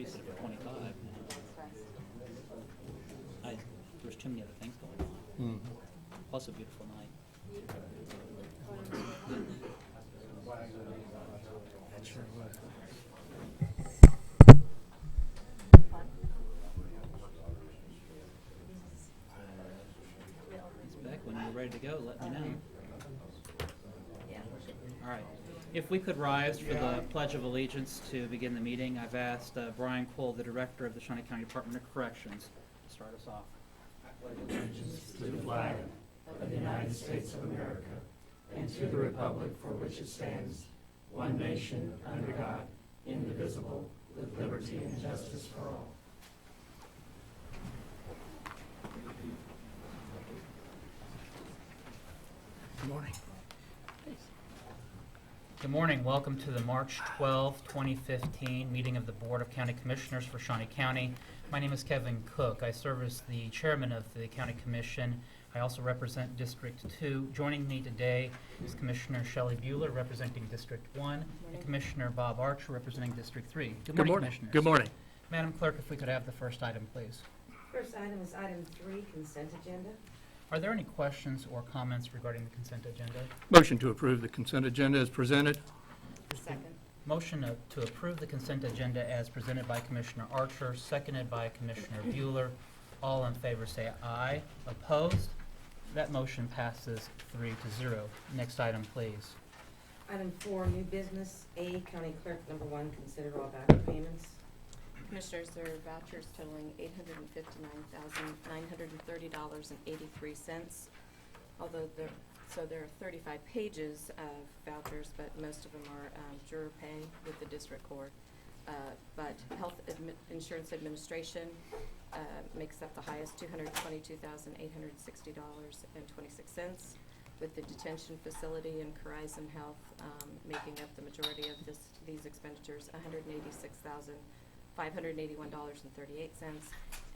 lease it for 25. There's too many other things going on. Plus a beautiful night. That sure was. Ms. Beck, when you're ready to go, let me know. All right. If we could rise for the Pledge of Allegiance to begin the meeting, I've asked Brian Cole, the Director of the Shawnee County Department of Corrections, to start us off. Allegiance to the flag of the United States of America and to the republic for which it stands, one nation, under God, indivisible, with liberty and justice for all. Good morning. Good morning. Welcome to the March 12, 2015 meeting of the Board of County Commissioners for Shawnee County. My name is Kevin Cook. I serve as the chairman of the County Commission. I also represent District 2. Joining me today is Commissioner Shelley Bueller representing District 1 and Commissioner Bob Archer representing District 3. Good morning, Commissioners. Good morning. Madam Clerk, if we could have the first item, please. First item is item 3, consent agenda. Are there any questions or comments regarding the consent agenda? Motion to approve the consent agenda as presented. Second. Motion to approve the consent agenda as presented by Commissioner Archer, seconded by Commissioner Bueller. All in favor say aye. Opposed? That motion passes 3-0. Next item, please. Item 4, new business. A, County Clerk, number 1, consider all voucher payments. Commissioners, there are vouchers totaling $859,930.83. Although there are 35 pages of vouchers, but most of them are juror pay with the district court. But Health Insurance Administration makes up the highest, $222,860.26, with the detention facility and Horizon Health making up the majority of these expenditures, $186,581.38,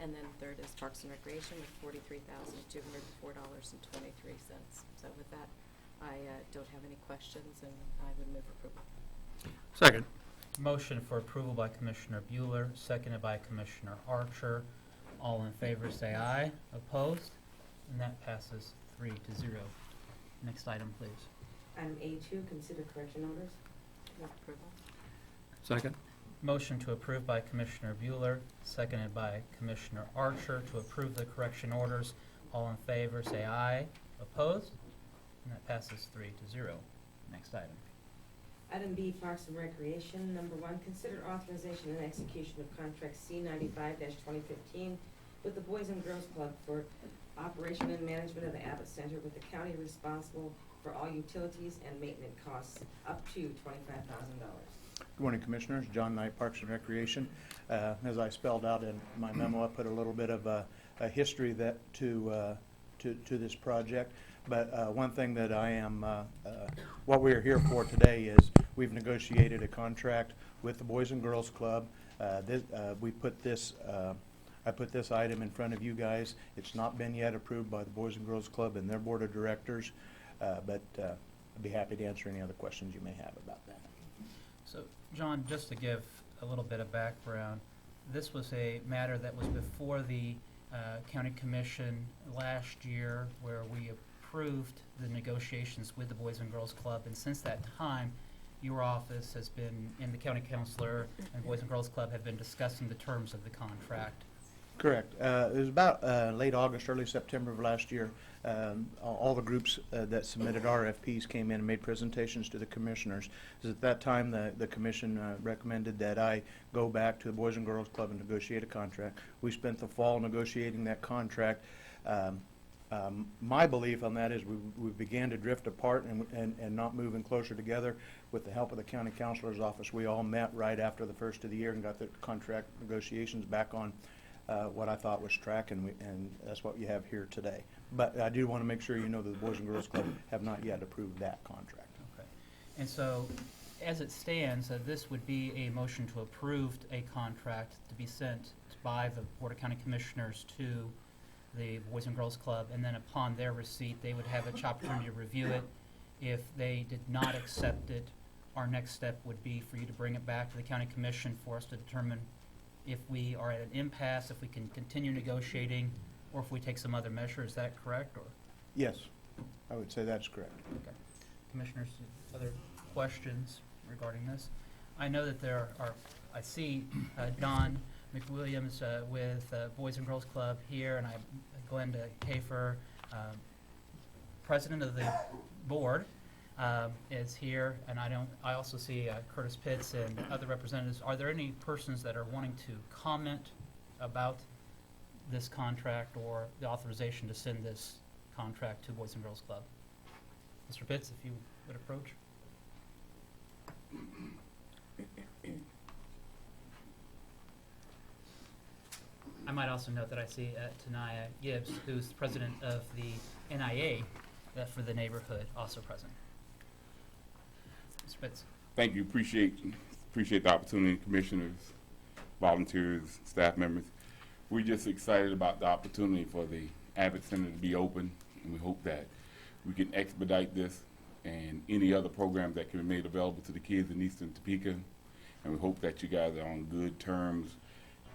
and then third is Parks and Recreation with $43,204.23. So with that, I don't have any questions, and I would move approval. Second. Motion for approval by Commissioner Bueller, seconded by Commissioner Archer. All in favor say aye. Opposed? And that passes 3-0. Next item, please. Item A2, consider correction orders. Move approval. Second. Motion to approve by Commissioner Bueller, seconded by Commissioner Archer to approve the correction orders. All in favor say aye. Opposed? And that passes 3-0. Next item. Item B, Parks and Recreation, number 1, consider authorization and execution of contract C95-2015 with the Boys and Girls Club for operation and management of the Abbott Center, with the county responsible for all utilities and maintenance costs up to $25,000. Good morning, Commissioners. John Knight, Parks and Recreation. As I spelled out in my memo, I put a little bit of a history to this project. But one thing that what we are here for today is we've negotiated a contract with the Boys and Girls Club. I put this item in front of you guys. It's not been yet approved by the Boys and Girls Club and their board of directors, but I'd be happy to answer any other questions you may have about that. So, John, just to give a little bit of background, this was a matter that was before the County Commission last year, where we approved the negotiations with the Boys and Girls Club, and since that time, your office has been, and the County Counselor and Boys and Girls Club have been discussing the terms of the contract. Correct. It was about late August, early September of last year. All the groups that submitted RFPs came in and made presentations to the commissioners. At that time, the commission recommended that I go back to the Boys and Girls Club and negotiate a contract. We spent the fall negotiating that contract. My belief on that is we began to drift apart and not moving closer together. With the help of the county counselor's office, we all met right after the first of the year and got the contract negotiations back on what I thought was track, and that's what you have here today. But I do want to make sure you know that the Boys and Girls Club have not yet approved that contract. Okay. And so, as it stands, this would be a motion to approve a contract to be sent by the Board of County Commissioners to the Boys and Girls Club, and then upon their receipt, they would have an opportunity to review it. If they did not accept it, our next step would be for you to bring it back to the County Commission for us to determine if we are at an impasse, if we can continue negotiating, or if we take some other measure. Is that correct, or? Yes, I would say that's correct. Okay. Commissioners, other questions regarding this? I know that there are, I see Don McWilliams with Boys and Girls Club here, and Glenda Kafer, president of the board, is here, and I also see Curtis Pitts and other representatives. Are there any persons that are wanting to comment about this contract or the authorization to send this contract to Boys and Girls Club? Mr. Pitts, if you would approach. I might also note that I see Tanaya Gibbs, who's the president of the NIA for the neighborhood, also present. Mr. Pitts. Thank you. Appreciate the opportunity, commissioners, volunteers, staff members. We're just excited about the opportunity for the Abbott Center to be open, and we hope that we can expedite this and any other programs that can be made available to the kids in Eastern Topeka. And we hope that you guys are on good terms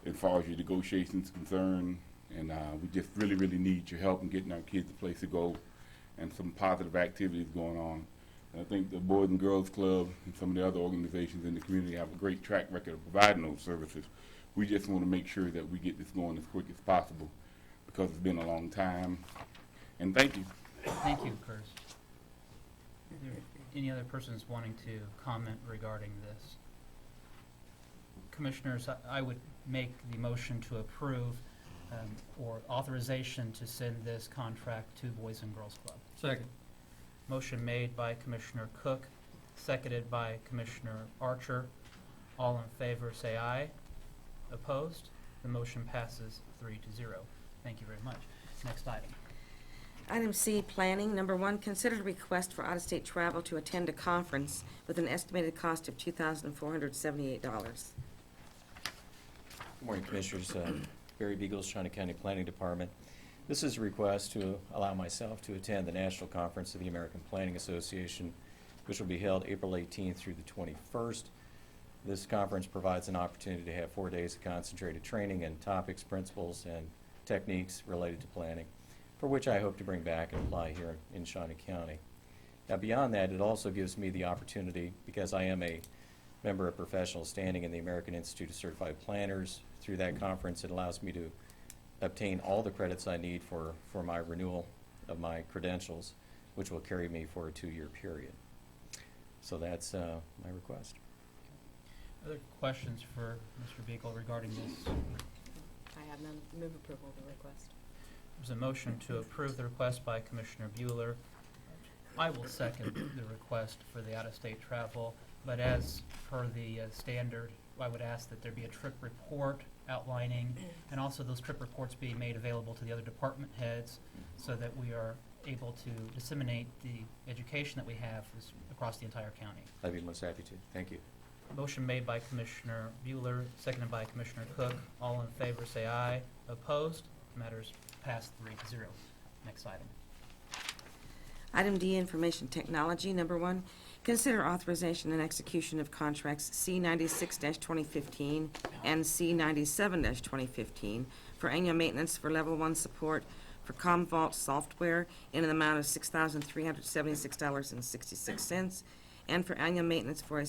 as far as your negotiations concerned. And we just really, really need your help in getting our kids a place to go and some positive activities going on. And I think the Boys and Girls Club and some of the other organizations in the community have a great track record of providing those services. We just want to make sure that we get this going as quick as possible because it's been a long time. And thank you. Thank you, Curtis. Are there any other persons wanting to comment regarding this? Commissioners, I would make the motion to approve or authorization to send this contract to Boys and Girls Club. Second. Motion made by Commissioner Cook, seconded by Commissioner Archer. All in favor say aye. Opposed? The motion passes 3-0. Thank you very much. Next item. Item C, planning. Number 1, consider request for out-of-state travel to attend a conference with an estimated cost of $2,478. Good morning, Commissioners. Barry Beagles, Shawnee County Planning Department. This is a request to allow myself to attend the National Conference of the American Planning Association, which will be held April 18th through the 21st. This conference provides an opportunity to have 4 days of concentrated training in topics, principles, and techniques related to planning, for which I hope to bring back and apply here in Shawnee County. Now, beyond that, it also gives me the opportunity, because I am a member of professional standing in the American Institute of Certified Planners. Through that conference, it allows me to obtain all the credits I need for my renewal of my credentials, which will carry me for a 2-year period. So that's my request. Other questions for Mr. Beagle regarding this? I have none. Move approval of the request. There's a motion to approve the request by Commissioner Bueller. I will second the request for the out-of-state travel, but as per the standard, I would ask that there be a trip report outlining, and also those trip reports being made available to the other department heads so that we are able to disseminate the education that we have across the entire county. I'd be most happy to. Thank you. Motion made by Commissioner Bueller, seconded by Commissioner Cook. All in favor say aye. Opposed? Matters passed 3-0. Next item. Item D, information technology. Number 1, consider authorization and execution of contracts C96-2015 and C97-2015 for annual maintenance for Level 1 support for CommVault software in an amount of $6,376.66, and for annual maintenance for a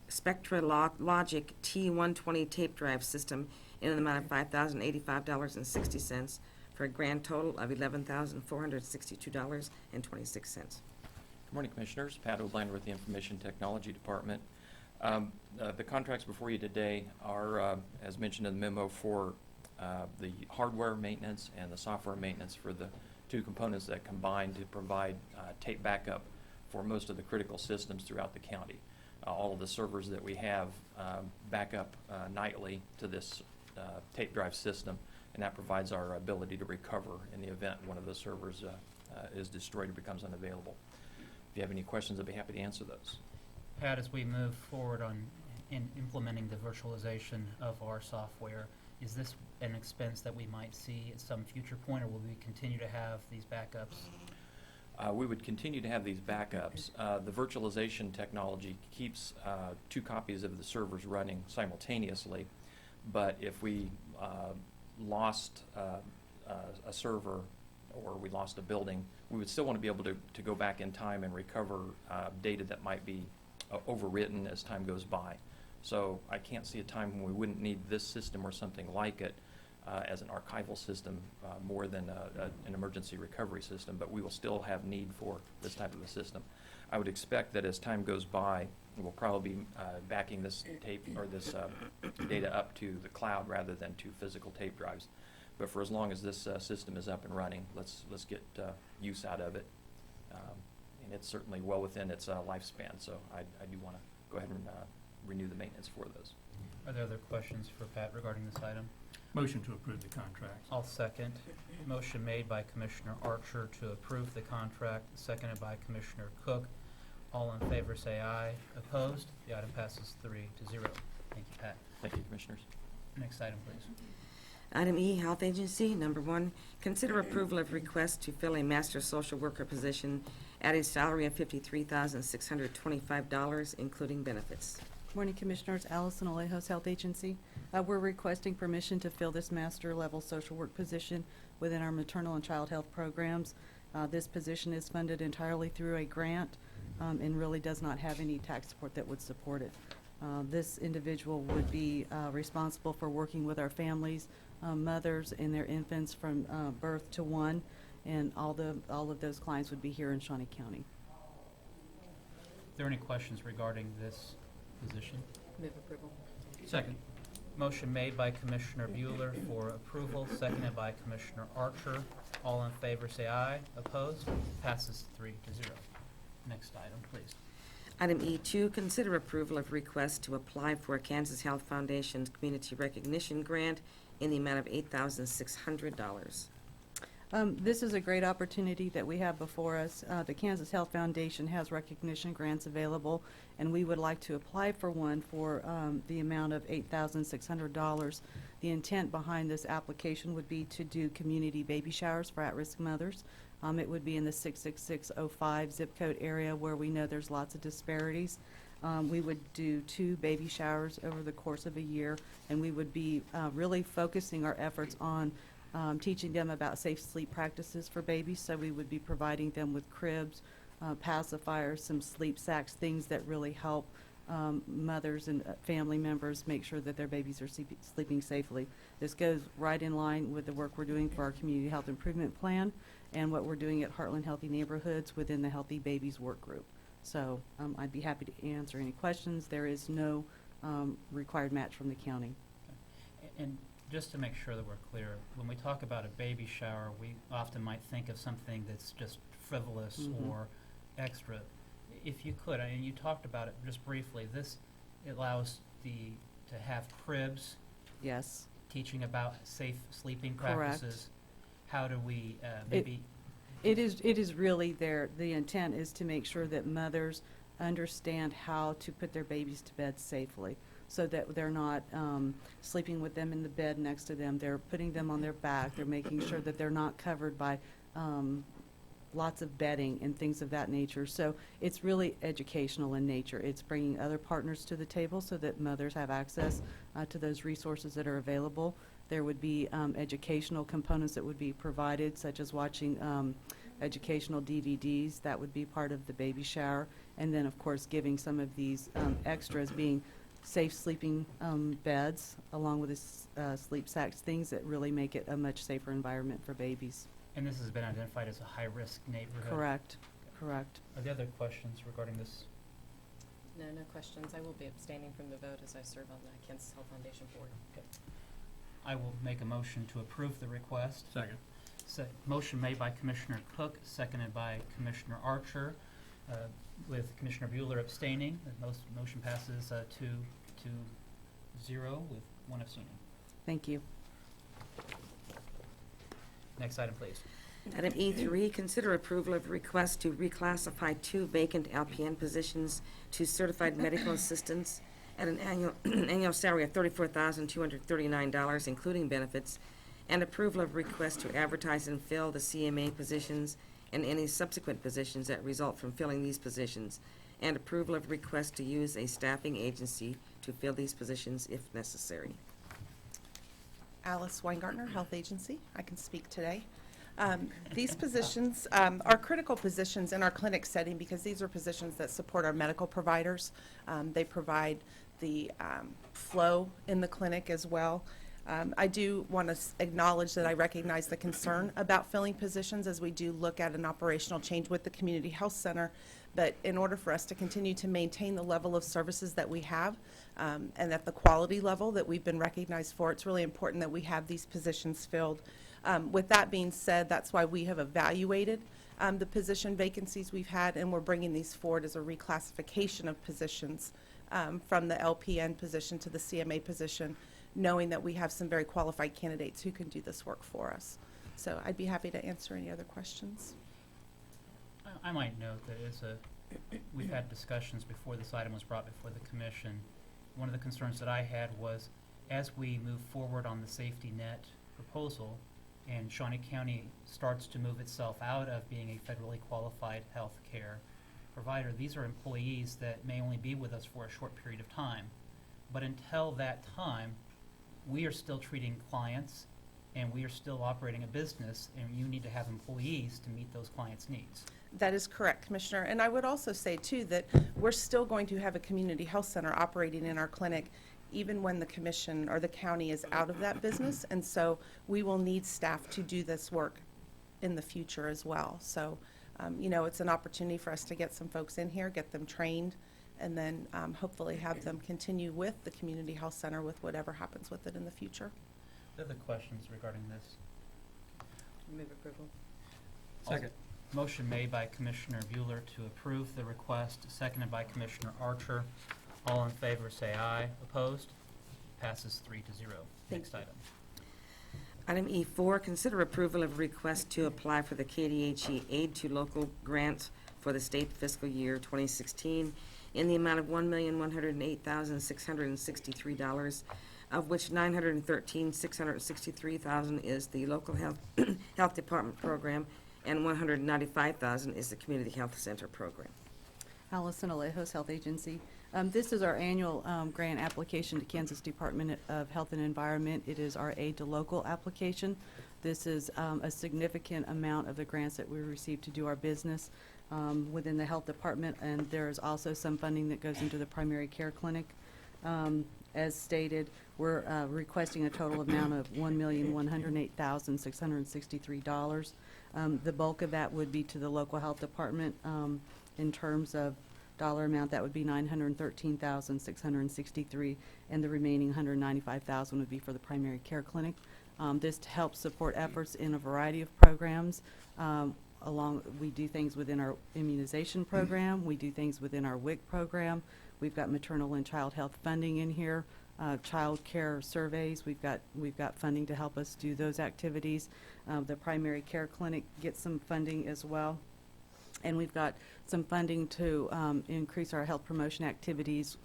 Spectra Logic T120 tape drive system in an amount of $5,085.60, for a grand total of $11,462.26. Good morning, Commissioners. Pat Oblander with the Information Technology Department. The contracts before you today are, as mentioned in the memo, for the hardware maintenance and the software maintenance for the 2 components that combine to provide tape backup for most of the critical systems throughout the county. All of the servers that we have back up nightly to this tape drive system, and that provides our ability to recover in the event one of the servers is destroyed or becomes unavailable. If you have any questions, I'd be happy to answer those. Pat, as we move forward in implementing the virtualization of our software, is this an expense that we might see at some future point, or will we continue to have these backups? We would continue to have these backups. The virtualization technology keeps 2 copies of the servers running simultaneously, But if we lost a server or we lost a building, we would still want to be able to go back in time and recover data that might be overwritten as time goes by. So I can't see a time when we wouldn't need this system or something like it as an archival system more than an emergency recovery system, but we will still have need for this type of a system. I would expect that as time goes by, we'll probably be backing this tape or this data up to the cloud rather than to physical tape drives. But for as long as this system is up and running, let's get use out of it. And it's certainly well within its lifespan, so I do want to go ahead and renew the maintenance for those. Are there other questions for Pat regarding this item? Motion to approve the contract. I'll second. Motion made by Commissioner Archer to approve the contract, seconded by Commissioner Cook. All in favor say aye. Opposed? The item passes 3-0. Thank you, Pat. Thank you, Commissioners. Next item, please. Item E, Health Agency. Number 1, consider approval of request to fill a master social worker position at a salary of $53,625, including benefits. Morning, Commissioners. Allison Alejos, Health Agency. We're requesting permission to fill this master level social work position within our maternal and child health programs. This position is funded entirely through a grant and really does not have any tax support that would support it. This individual would be responsible for working with our families, mothers and their infants from birth to 1, and all of those clients would be here in Shawnee County. Are there any questions regarding this position? Move approval. Second. Motion made by Commissioner Bueller for approval, seconded by Commissioner Archer. All in favor say aye. Opposed? Passes 3-0. Next item, please. Item E2, consider approval of request to apply for a Kansas Health Foundation's Community Recognition Grant in the amount of $8,600. This is a great opportunity that we have before us. The Kansas Health Foundation has recognition grants available, and we would like to apply for one for the amount of $8,600. The intent behind this application would be to do community baby showers for at-risk mothers. It would be in the 66605 zip code area where we know there's lots of disparities. We would do 2 baby showers over the course of a year, and we would be really focusing our efforts on teaching them about safe sleep practices for babies. So we would be providing them with cribs, pacifiers, some sleep sacks, things that really help mothers and family members make sure that their babies are sleeping safely. This goes right in line with the work we're doing for our Community Health Improvement Plan and what we're doing at Heartland Healthy Neighborhoods within the Healthy Babies Work Group. So I'd be happy to answer any questions. There is no required match from the county. And just to make sure that we're clear, when we talk about a baby shower, we often might think of something that's just frivolous or extra. If you could, and you talked about it just briefly, this allows to have cribs, Yes. teaching about safe sleeping Correct. practices. How do we maybe? It is really the intent is to make sure that mothers understand how to put their babies to bed safely so that they're not sleeping with them in the bed next to them. They're putting them on their back. They're making sure that they're not covered by lots of bedding and things of that nature. So it's really educational in nature. It's bringing other partners to the table so that mothers have access to those resources that are available. There would be educational components that would be provided, such as watching educational DVDs. That would be part of the baby shower. And then, of course, giving some of these extras being safe sleeping beds, along with the sleep sacks, things that really make it a much safer environment for babies. And this has been identified as a high-risk neighborhood. Correct. Correct. Are there other questions regarding this? No questions. I will be abstaining from the vote as I serve on the Kansas Health Foundation Board. I will make a motion to approve the request. Second. Motion made by Commissioner Cook, seconded by Commissioner Archer, with Commissioner Bueller abstaining. The motion passes 2-0 with 1 abstaining. Thank you. Next item, please. Item E3, consider approval of request to reclassify 2 vacant LPN positions to certified medical assistants at an annual salary of $34,239, including benefits, and approval of request to advertise and fill the CMA positions and any subsequent positions that result from filling these positions, and approval of request to use a staffing agency to fill these positions if necessary. Alice Weingartner, Health Agency. I can speak today. These positions are critical positions in our clinic setting because these are positions that support our medical providers. They provide the flow in the clinic as well. I do want to acknowledge that I recognize the concern about filling positions as we do look at an operational change with the Community Health Center. But in order for us to continue to maintain the level of services that we have and at the quality level that we've been recognized for, it's really important that we have these positions filled. With that being said, that's why we have evaluated the position vacancies we've had, and we're bringing these forward as a reclassification of positions from the LPN position to the CMA position, knowing that we have some very qualified candidates who can do this work for us. So I'd be happy to answer any other questions. I might note that we've had discussions before this item was brought before the commission. One of the concerns that I had was, as we move forward on the safety net proposal, and Shawnee County starts to move itself out of being a federally qualified health care provider, these are employees that may only be with us for a short period of time. But until that time, we are still treating clients, and we are still operating a business, and you need to have employees to meet those clients' needs. That is correct, Commissioner. And I would also say, too, that we're still going to have a community health center operating in our clinic even when the commission or the county is out of that business. And so we will need staff to do this work in the future as well. So, it's an opportunity for us to get some folks in here, get them trained, and then hopefully have them continue with the community health center with whatever happens with it in the future. Other questions regarding this? Move approval. Second. Motion made by Commissioner Bueller to approve the request, seconded by Commissioner Archer. All in favor say aye. Opposed? Passes 3-0. Next item. Item E4, consider approval of request to apply for the KDHE Aid to Local Grant for the state fiscal year 2016 in the amount of $1,108,663, of which $913,663 is the local health department program, and $195,000 is the community health center program. Allison Alejos, Health Agency. This is our annual grant application to Kansas Department of Health and Environment. It is our aid to local application. This is a significant amount of the grants that we receive to do our business within the health department, and there is also some funding that goes into the primary care clinic. As stated, we're requesting a total amount of $1,108,663. The bulk of that would be to the local health department. In terms of dollar amount, that would be $913,663, and the remaining $195,000 would be for the primary care clinic. This helps support efforts in a variety of programs. We do things within our immunization program. We do things within our WIC program. We've got maternal and child health funding in here. Child care surveys. We've got funding to help us do those activities. The primary care clinic gets some funding as well. And we've got some funding to increase our health promotion activities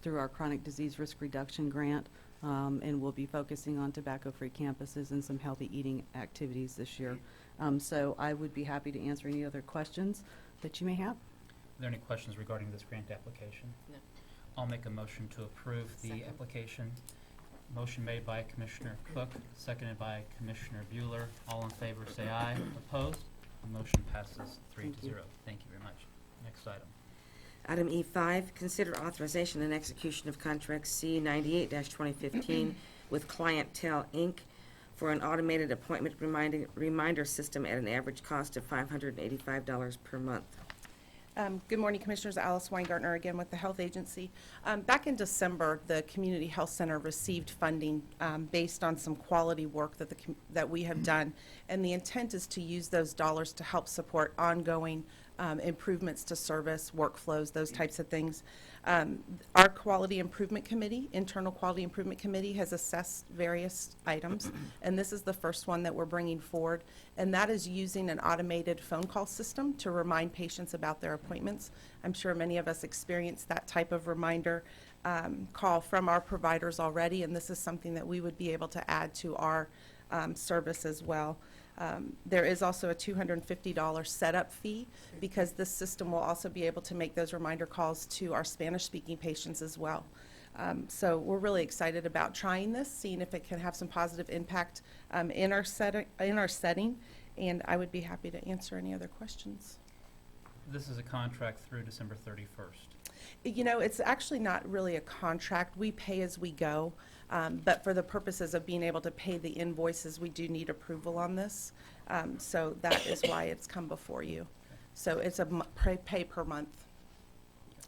through our chronic disease risk reduction grant. And we'll be focusing on tobacco-free campuses and some healthy eating activities this year. So I would be happy to answer any other questions that you may have. Are there any questions regarding this grant application? No. I'll make a motion to approve the Second. application. Motion made by Commissioner Cook, seconded by Commissioner Bueller. All in favor say aye. Opposed? The motion passes 3-0. Thank you very much. Next item. Item E5, consider authorization and execution of contract C98-2015 with Clientele, Inc. for an automated appointment reminder system at an average cost of $585 per month. Good morning, Commissioners. Alice Weingartner again with the Health Agency. Back in December, the Community Health Center received funding based on some quality work that we have done, and the intent is to use those dollars to help support ongoing improvements to service, workflows, those types of things. Our Quality Improvement Committee, Internal Quality Improvement Committee, has assessed various items, and this is the first one that we're bringing forward, and that is using an automated phone call system to remind patients about their appointments. I'm sure many of us experience that type of reminder call from our providers already, and this is something that we would be able to add to our service as well. There is also a $250 setup fee because this system will also be able to make those reminder calls to our Spanish-speaking patients as well. So we're really excited about trying this, seeing if it can have some positive impact in our setting, and I would be happy to answer any other questions. This is a contract through December 31st. You know, it's actually not really a contract. We pay as we go, but for the purposes of being able to pay the invoices, we do need approval on this. So that is why it's come before you. So it's a pay per month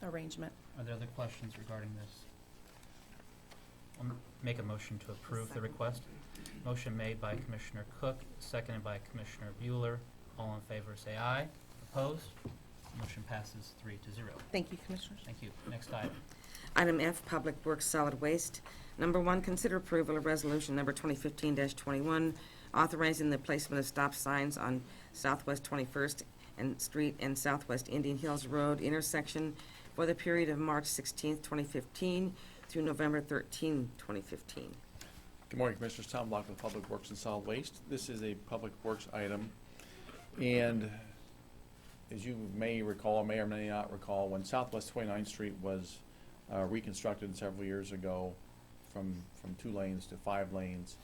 arrangement. Are there other questions regarding this? I'll make a motion to approve the request. Motion made by Commissioner Cook, seconded by Commissioner Bueller. All in favor say aye. Opposed? Motion passes 3-0. Thank you, Commissioners. Thank you. Next item. Item F, Public Works Solid Waste. Number 1, consider approval of resolution number 2015-21, authorizing the placement of stop signs on Southwest 21st and Street and Southwest Indian Hills Road intersection for the period of March 16th, 2015 through November 13, 2015. Good morning, Commissioners. Tom Block with Public Works and Solid Waste. This is a Public Works item, and as you may recall, may or may not recall, when Southwest 29th Street was reconstructed several years ago from 2 lanes to 5 lanes,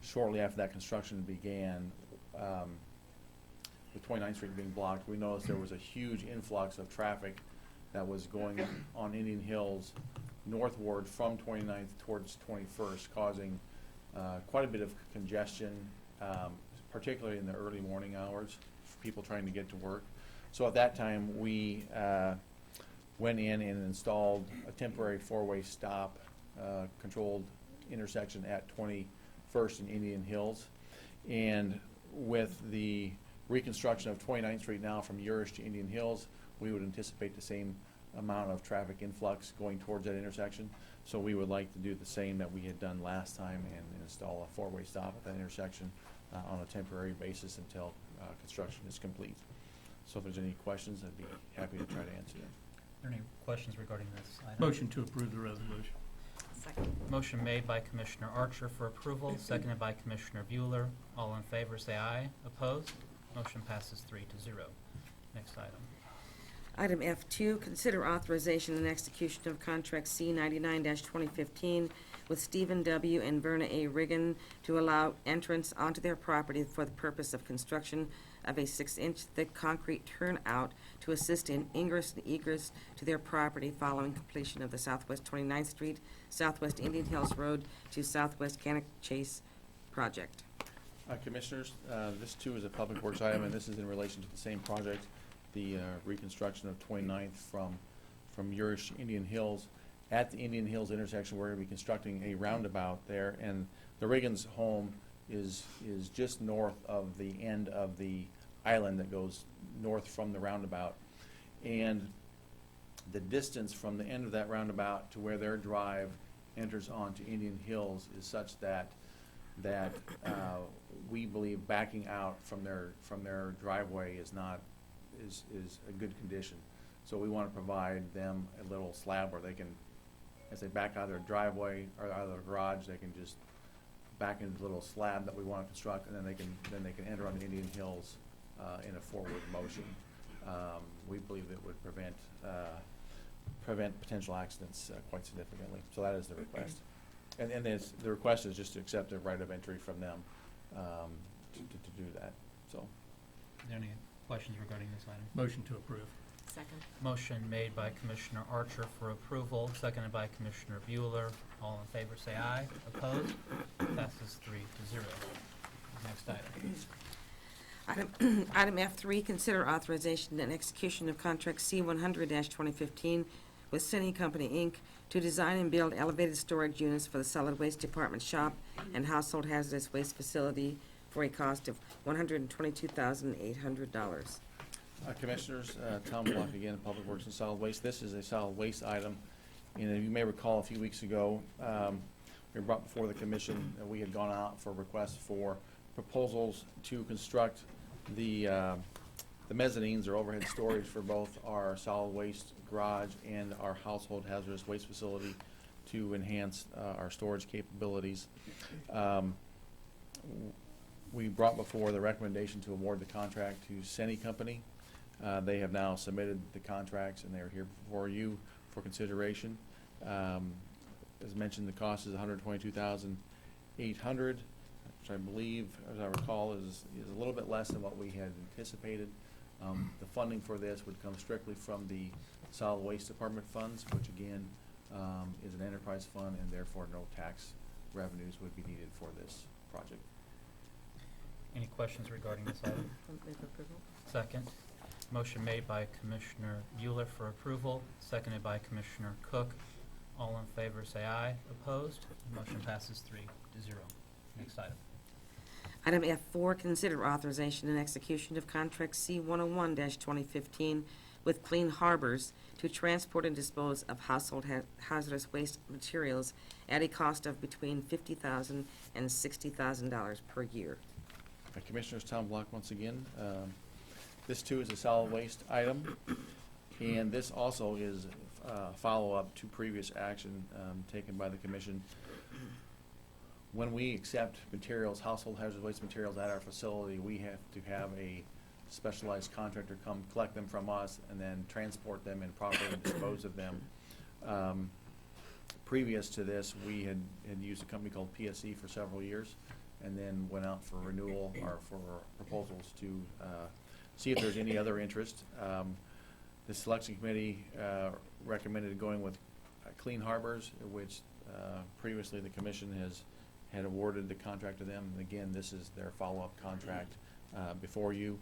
shortly after that construction began, with 29th Street being blocked, we noticed there was a huge influx of traffic that was going on Indian Hills northward from 29th towards 21st, causing quite a bit of congestion, particularly in the early morning hours for people trying to get to work. So at that time, we went in and installed a temporary 4-way stop controlled intersection at 21st and Indian Hills. And with the reconstruction of 29th Street now from Urish to Indian Hills, we would anticipate the same amount of traffic influx going towards that intersection. So we would like to do the same that we had done last time and install a 4-way stop at that intersection on a temporary basis until construction is complete. So if there's any questions, I'd be happy to try to answer them. Are there any questions regarding this item? Motion to approve the resolution. Second. Motion made by Commissioner Archer for approval, seconded by Commissioner Bueller. All in favor say aye. Opposed? Motion passes 3-0. Next item. Item F2, consider authorization and execution of contract C99-2015 with Stephen W. and Verna A. Riggin to allow entrance onto their property for the purpose of construction of a 6-inch thick concrete turnout to assist in ingress and egress to their property following completion of the Southwest 29th Street, Southwest Indian Hills Road to Southwest Cannock Chase project. Commissioners, this too is a Public Works item, and this is in relation to the same project, the reconstruction of 29th from Urish to Indian Hills. At the Indian Hills intersection, we're going to be constructing a roundabout there, and the Riggins' home is just north of the end of the island that goes north from the roundabout. And the distance from the end of that roundabout to where their drive enters onto Indian Hills is such that we believe backing out from their driveway is a good condition. So we want to provide them a little slab where they can, as they back out of their driveway or out of their garage, they can just back into the little slab that we want to construct, and then they can enter on the Indian Hills in a forward motion. We believe it would prevent potential accidents quite significantly. So that is the request. And the request is just to accept a right of entry from them to do that. So, Are there any questions regarding this item? Motion to approve. Second. Motion made by Commissioner Archer for approval, seconded by Commissioner Bueller. All in favor say aye. Opposed? Passes 3-0. Next item. Item F3, consider authorization and execution of contract C100-2015 with Cine Company, Inc. to design and build elevated storage units for the solid waste department shop and household hazardous waste facility for a cost of $122,800. Commissioners, Tom Block again, Public Works and Solid Waste. This is a solid waste item. And you may recall a few weeks ago, we brought before the commission that we had gone out for requests for proposals to construct the mezzanines or overhead storage for both our solid waste garage and our household hazardous waste facility to enhance our storage capabilities. We brought before the recommendation to award the contract to Cine Company. They have now submitted the contracts, and they're here before you for consideration. As mentioned, the cost is $122,800, which I believe, as I recall, is a little bit less than what we had anticipated. The funding for this would come strictly from the solid waste department funds, which again is an enterprise fund, and therefore no tax revenues would be needed for this project. Any questions regarding this item? Move approval. Second. Motion made by Commissioner Bueller for approval, seconded by Commissioner Cook. All in favor say aye. Opposed? Motion passes 3-0. Next item. Item F4, consider authorization and execution of contract C-101-2015 with Clean Harbors to transport and dispose of household hazardous waste materials at a cost of between $50,000 and $60,000 per year. Commissioners, Tom Block once again. This too is a solid waste item, and this also is follow-up to previous action taken by the commission. When we accept materials, household hazardous waste materials at our facility, we have to have a specialized contractor come collect them from us and then transport them and properly dispose of them. Previous to this, we had used a company called PSE for several years, and then went out for renewal or for proposals to see if there's any other interest. The selection committee recommended going with Clean Harbors, which previously the commission had awarded the contract to them. And again, this is their follow-up contract before you.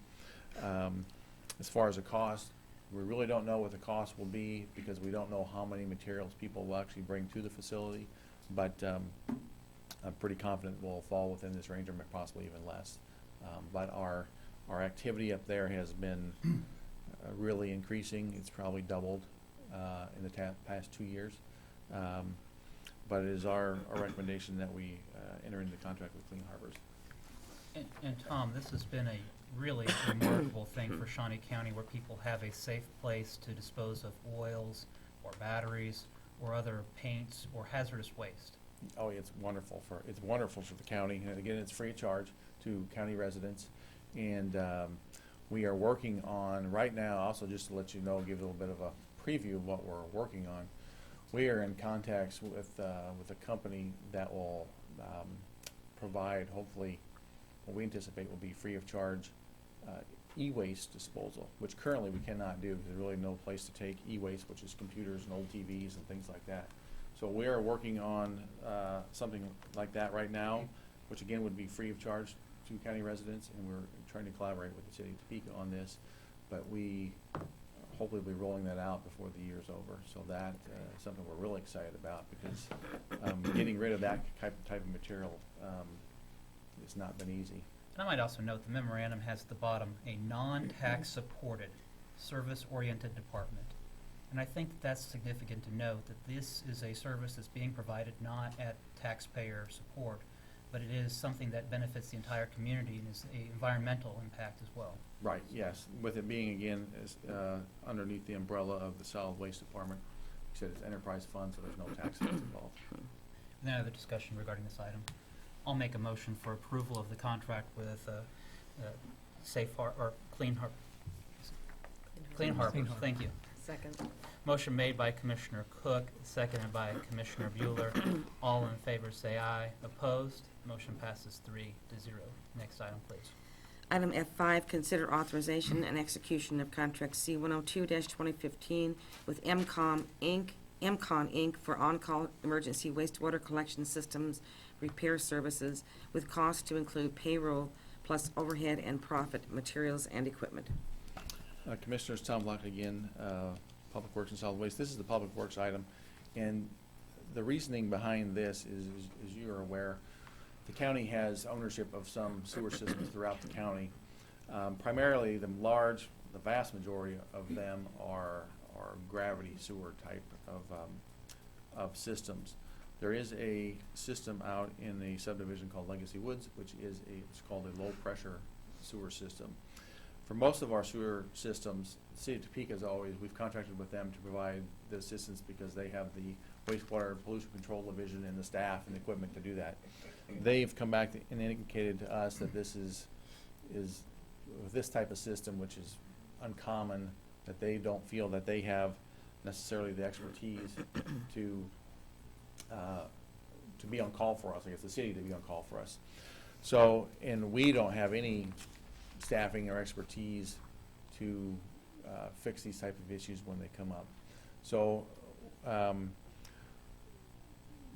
As far as the cost, we really don't know what the cost will be because we don't know how many materials people will actually bring to the facility, but I'm pretty confident we'll fall within this range or possibly even less. But our activity up there has been really increasing. It's probably doubled in the past 2 years. But it is our recommendation that we enter into contract with Clean Harbors. And Tom, this has been a really remarkable thing for Shawnee County where people have a safe place to dispose of oils or batteries or other paints or hazardous waste. Oh, it's wonderful for the county, and again, it's free of charge to county residents. And we are working on right now. Also, just to let you know, give a little bit of a preview of what we're working on. We are in contacts with a company that will provide, hopefully, what we anticipate will be free of charge e-waste disposal, which currently we cannot do because there's really no place to take e-waste, which is computers and old TVs and things like that. So we are working on something like that right now, which again would be free of charge to county residents, and we're trying to collaborate with the city of Topeka on this, but we hopefully will be rolling that out before the year's over. So that is something we're really excited about because getting rid of that type of material has not been easy. And I might also note the memorandum has at the bottom a non-tax supported, service-oriented department. And I think that's significant to note that this is a service that's being provided not at taxpayer support, but it is something that benefits the entire community and is an environmental impact as well. Right, yes. With it being, again, underneath the umbrella of the solid waste department. Like I said, it's enterprise fund, so there's no taxes involved. Any other discussion regarding this item? I'll make a motion for approval of the contract with Clean Harbors. Thank you. Second. Motion made by Commissioner Cook, seconded by Commissioner Bueller. All in favor say aye. Opposed? Motion passes 3-0. Next item, please. Item F5, consider authorization and execution of contract C-102-2015 with MCON Inc. for on-call emergency wastewater collection systems repair services with costs to include payroll plus overhead and profit, materials, and equipment. Commissioners, Tom Block again, Public Works and Solid Waste. This is the Public Works item, and the reasoning behind this is, as you are aware, the county has ownership of some sewer systems throughout the county. Primarily, the vast majority of them are gravity sewer type of systems. There is a system out in a subdivision called Legacy Woods, which is it's called a low pressure sewer system. For most of our sewer systems, the city of Topeka we've contracted with them to provide the assistance because they have the wastewater pollution control division and the staff and the equipment to do that. They've come back and indicated to us that this is with this type of system, which is uncommon, that they don't feel that they have necessarily the expertise to be on call for us, I guess the city to be on call for us. So, and we don't have any staffing or expertise to fix these type of issues when they come up. So,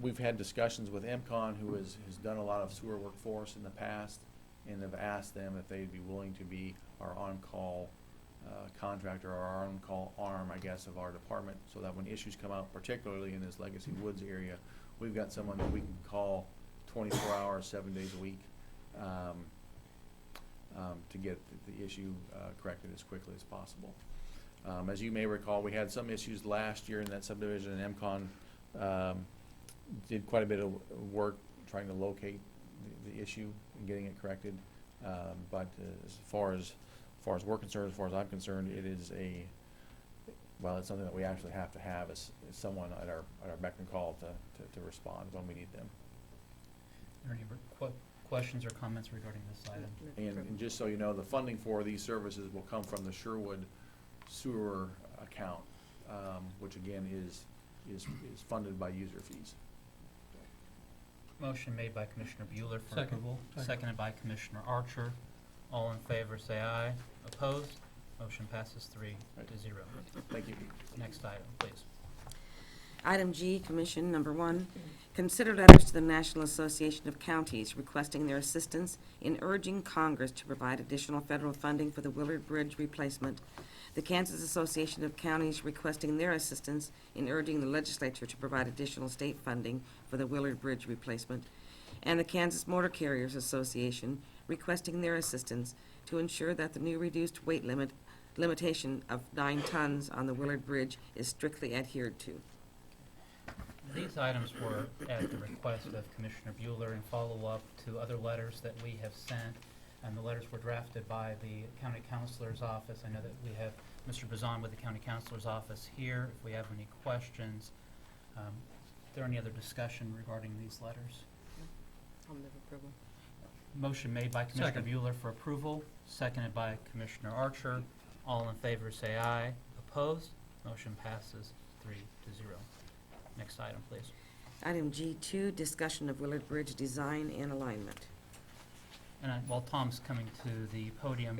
we've had discussions with MCON, who has done a lot of sewer work for us in the past, and have asked them if they'd be willing to be our on-call contractor, or our on-call arm, I guess, of our department, so that when issues come up, particularly in this Legacy Woods area, we've got someone that we can call 24 hours, 7 days a week, to get the issue corrected as quickly as possible. As you may recall, we had some issues last year in that subdivision, and MCON did quite a bit of work trying to locate the issue and getting it corrected. But as far as we're concerned, as far as I'm concerned, it is it's something that we actually have to have as someone at our beck and call to respond when we need them. Are there any questions or comments regarding this item? And just so you know, the funding for these services will come from the Sherwood sewer account, which again is funded by user fees. Motion made by Commissioner Bueller for Second. approval, Second. seconded by Commissioner Archer. All in favor, say aye. Opposed? Motion passes 3-0. Thank you. Next item, please. Item G, Commission, number 1, consider letters to the National Association of Counties requesting their assistance in urging Congress to provide additional federal funding for the Willard Bridge replacement. The Kansas Association of Counties requesting their assistance in urging the legislature to provide additional state funding for the Willard Bridge replacement. And the Kansas Motor Carriers Association requesting their assistance to ensure that the new reduced weight limitation of 9 tons on the Willard Bridge is strictly adhered to. These items were at the request of Commissioner Bueller in follow-up to other letters that we have sent, and the letters were drafted by the County Counselor's Office. I know that we have Mr. Bazan with the County Counselor's Office here. If we have any questions, is there any other discussion regarding these letters? I'll move approval. Motion made by Commissioner Second. Bueller for approval, seconded by Commissioner Archer. All in favor say aye. Opposed? Motion passes 3-0. Next item, please. Item G2, discussion of Willard Bridge design and alignment. And while Tom's coming to the podium,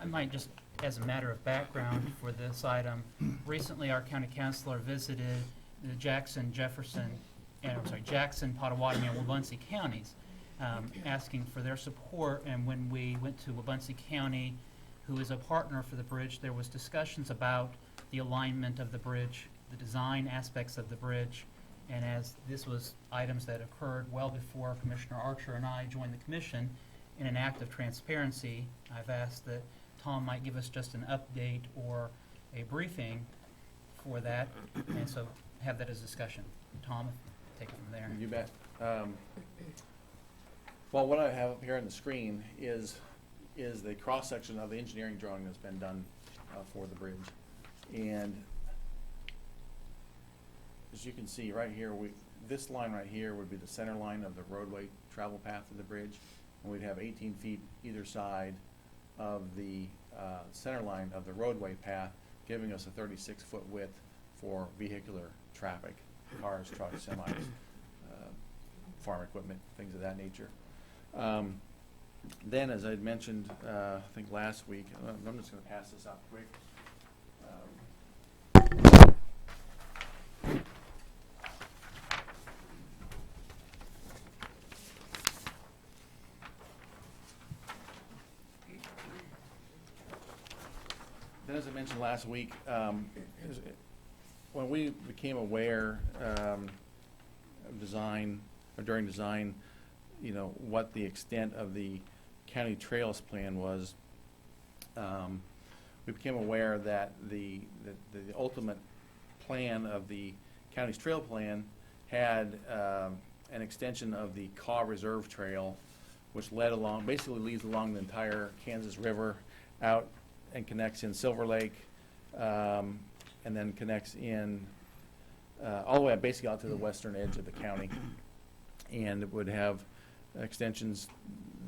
I might just, as a matter of background for this item, recently our county councilor visited the Jackson, Pottawatomie, and Wabunsee counties, asking for their support. And when we went to Wabunsee County, who is a partner for the bridge, there was discussions about the alignment of the bridge, the design aspects of the bridge. And as this was items that occurred well before Commissioner Archer and I joined the commission, in an act of transparency, I've asked that Tom might give us just an update or a briefing for that, and so have that as discussion. Tom, take it from there. You bet. Well, what I have up here on the screen is the cross-section of the engineering drawing that's been done for the bridge. And as you can see right here, this line right here would be the center line of the roadway travel path of the bridge. And we'd have 18 feet either side of the center line of the roadway path, giving us a 36-foot width for vehicular traffic, cars, trucks, semis, farm equipment, things of that nature. Then, as I had mentioned, I think last week, I'm just going to pass this out quick. Then, as I mentioned last week, when we became aware of design, or during design, what the extent of the county trails plan was, we became aware that the ultimate plan of the county's trail plan had an extension of the Caw Reserve Trail, which basically leads along the entire Kansas River out and connects in Silver Lake, and then connects in all the way basically out to the western edge of the county, and it would have extensions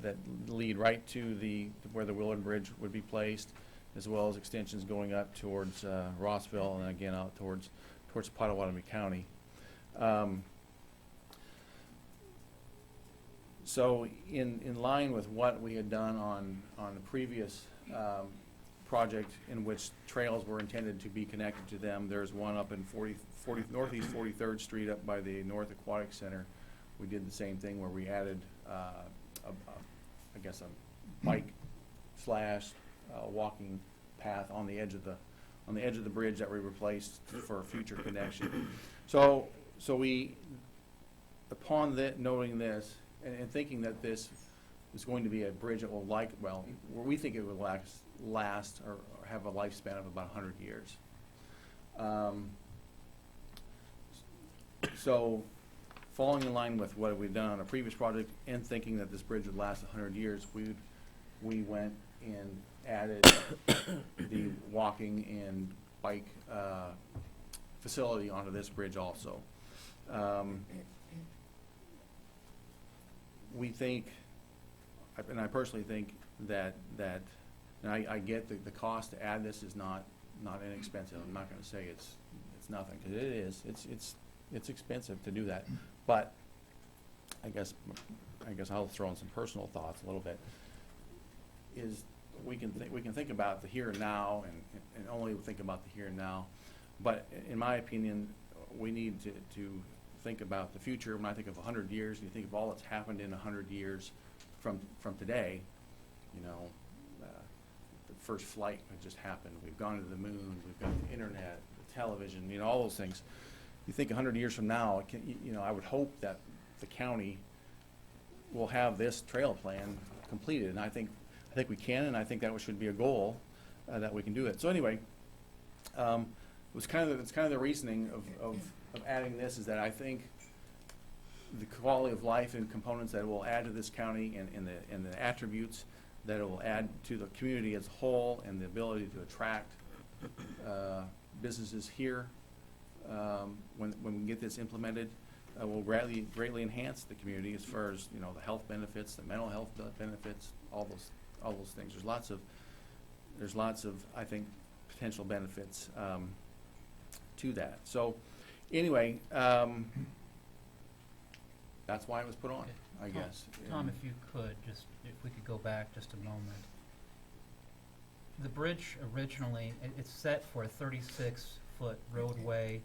that lead right to where the Willard Bridge would be placed, as well as extensions going up towards Rossville and again out towards Potawatomi County. So in line with what we had done on the previous project in which trails were intended to be connected to them, there's one up in Northeast 43rd Street up by the North Aquatic Center. We did the same thing where we added I guess a bike slash walking path on the edge of the bridge that we replaced for future connection. So we, upon knowing this and thinking that this is going to be a bridge that will we think it will last or have a lifespan of about 100 years. So falling in line with what we've done on a previous project and thinking that this bridge would last 100 years, we went and added the walking and bike facility onto this bridge also. We think, and I personally think that and I get the cost to add this is not inexpensive. I'm not going to say it's nothing, because it is. It's expensive to do that, but I guess I'll throw in some personal thoughts a little bit. Is we can think about the here and now and only think about the here and now, but in my opinion, we need to think about the future. When I think of 100 years, you think of all that's happened in 100 years from today. The first flight that just happened. We've gone to the moon. We've got the internet, the television. All those things. You think 100 years from now, I would hope that the county will have this trail plan completed, and I think we can, and I think that should be a goal that we can do it. So anyway, it's kind of the reasoning of adding this is that I think the quality of life and components that it will add to this county and the attributes that it will add to the community as a whole and the ability to attract businesses here when we get this implemented will greatly enhance the community as far as the health benefits, the mental health benefits, all those things. There's lots of I think potential benefits to that. So anyway, that's why it was put on, I guess. Tom, if you could, if we could go back just a moment. The bridge originally, it's set for a 36-foot roadway.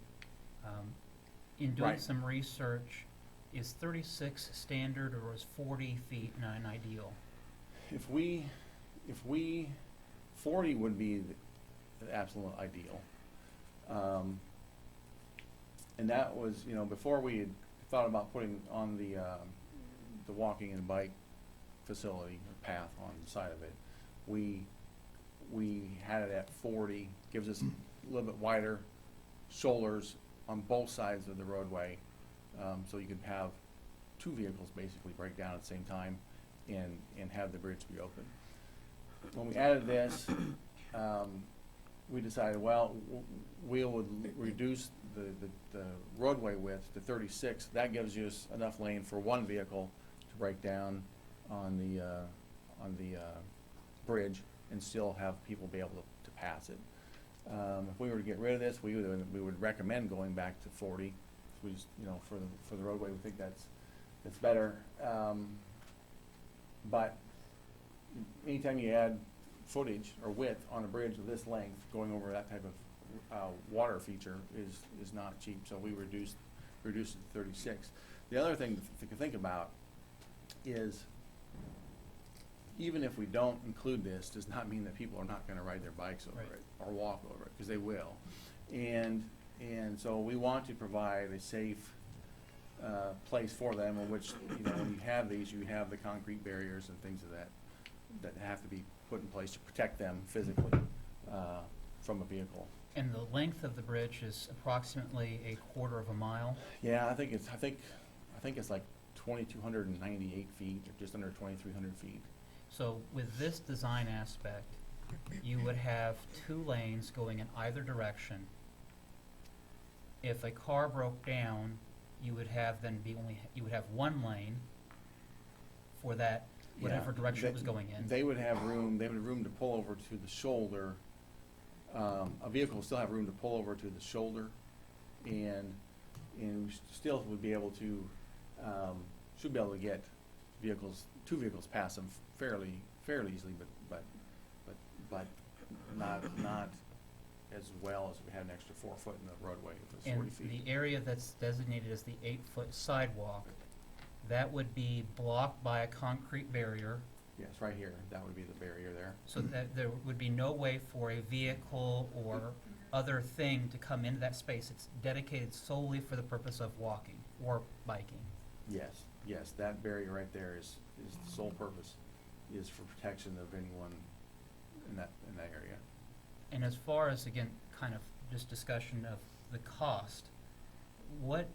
In doing Right. some research, is 36 standard or is 40 feet not ideal? If we 40 would be the absolute ideal. And that was, before we had thought about putting on the walking and bike facility or path on the side of it, we had it at 40, gives us a little bit wider shoulders on both sides of the roadway, so you could have two vehicles basically break down at the same time and have the bridge be open. When we added this, we decided, we would reduce the roadway width to 36. That gives you enough lane for one vehicle to break down on the bridge and still have people be able to pass it. If we were to get rid of this, we would recommend going back to 40. We just, for the roadway, we think that's better. But anytime you add footage or width on a bridge of this length, going over that type of water feature is not cheap. So we reduced it to 36. The other thing to think about is, even if we don't include this, does not mean that people are not going to ride their bikes over Right. it or walk over it, because they will. And so we want to provide a safe place for them, in which when you have these, you have the concrete barriers and things of that have to be put in place to protect them physically from a vehicle. And the length of the bridge is approximately a quarter of a mile. Yeah, I think it's like 2,298 feet, or just under 2,300 feet. So with this design aspect, you would have 2 lanes going in either direction. If a car broke down, you would have 1 lane for that whatever Yeah, direction they- it was going in. They would have room to pull over to the shoulder. A vehicle will still have room to pull over to the shoulder, and we still would be able to, should be able to get two vehicles past them fairly easily, but not as well as we had an extra 4 foot in the roadway if it's 40 And feet. the area that's designated as the 8-foot sidewalk, that would be blocked by a concrete barrier, Yes, right here, that would be the barrier there. so that there would be no way for a vehicle or other thing to come into that space. It's dedicated solely for the purpose of walking or biking. Yes, that barrier right there is the sole purpose, is for protection of anyone in that area. And as far as, again, kind of just discussion of the cost, what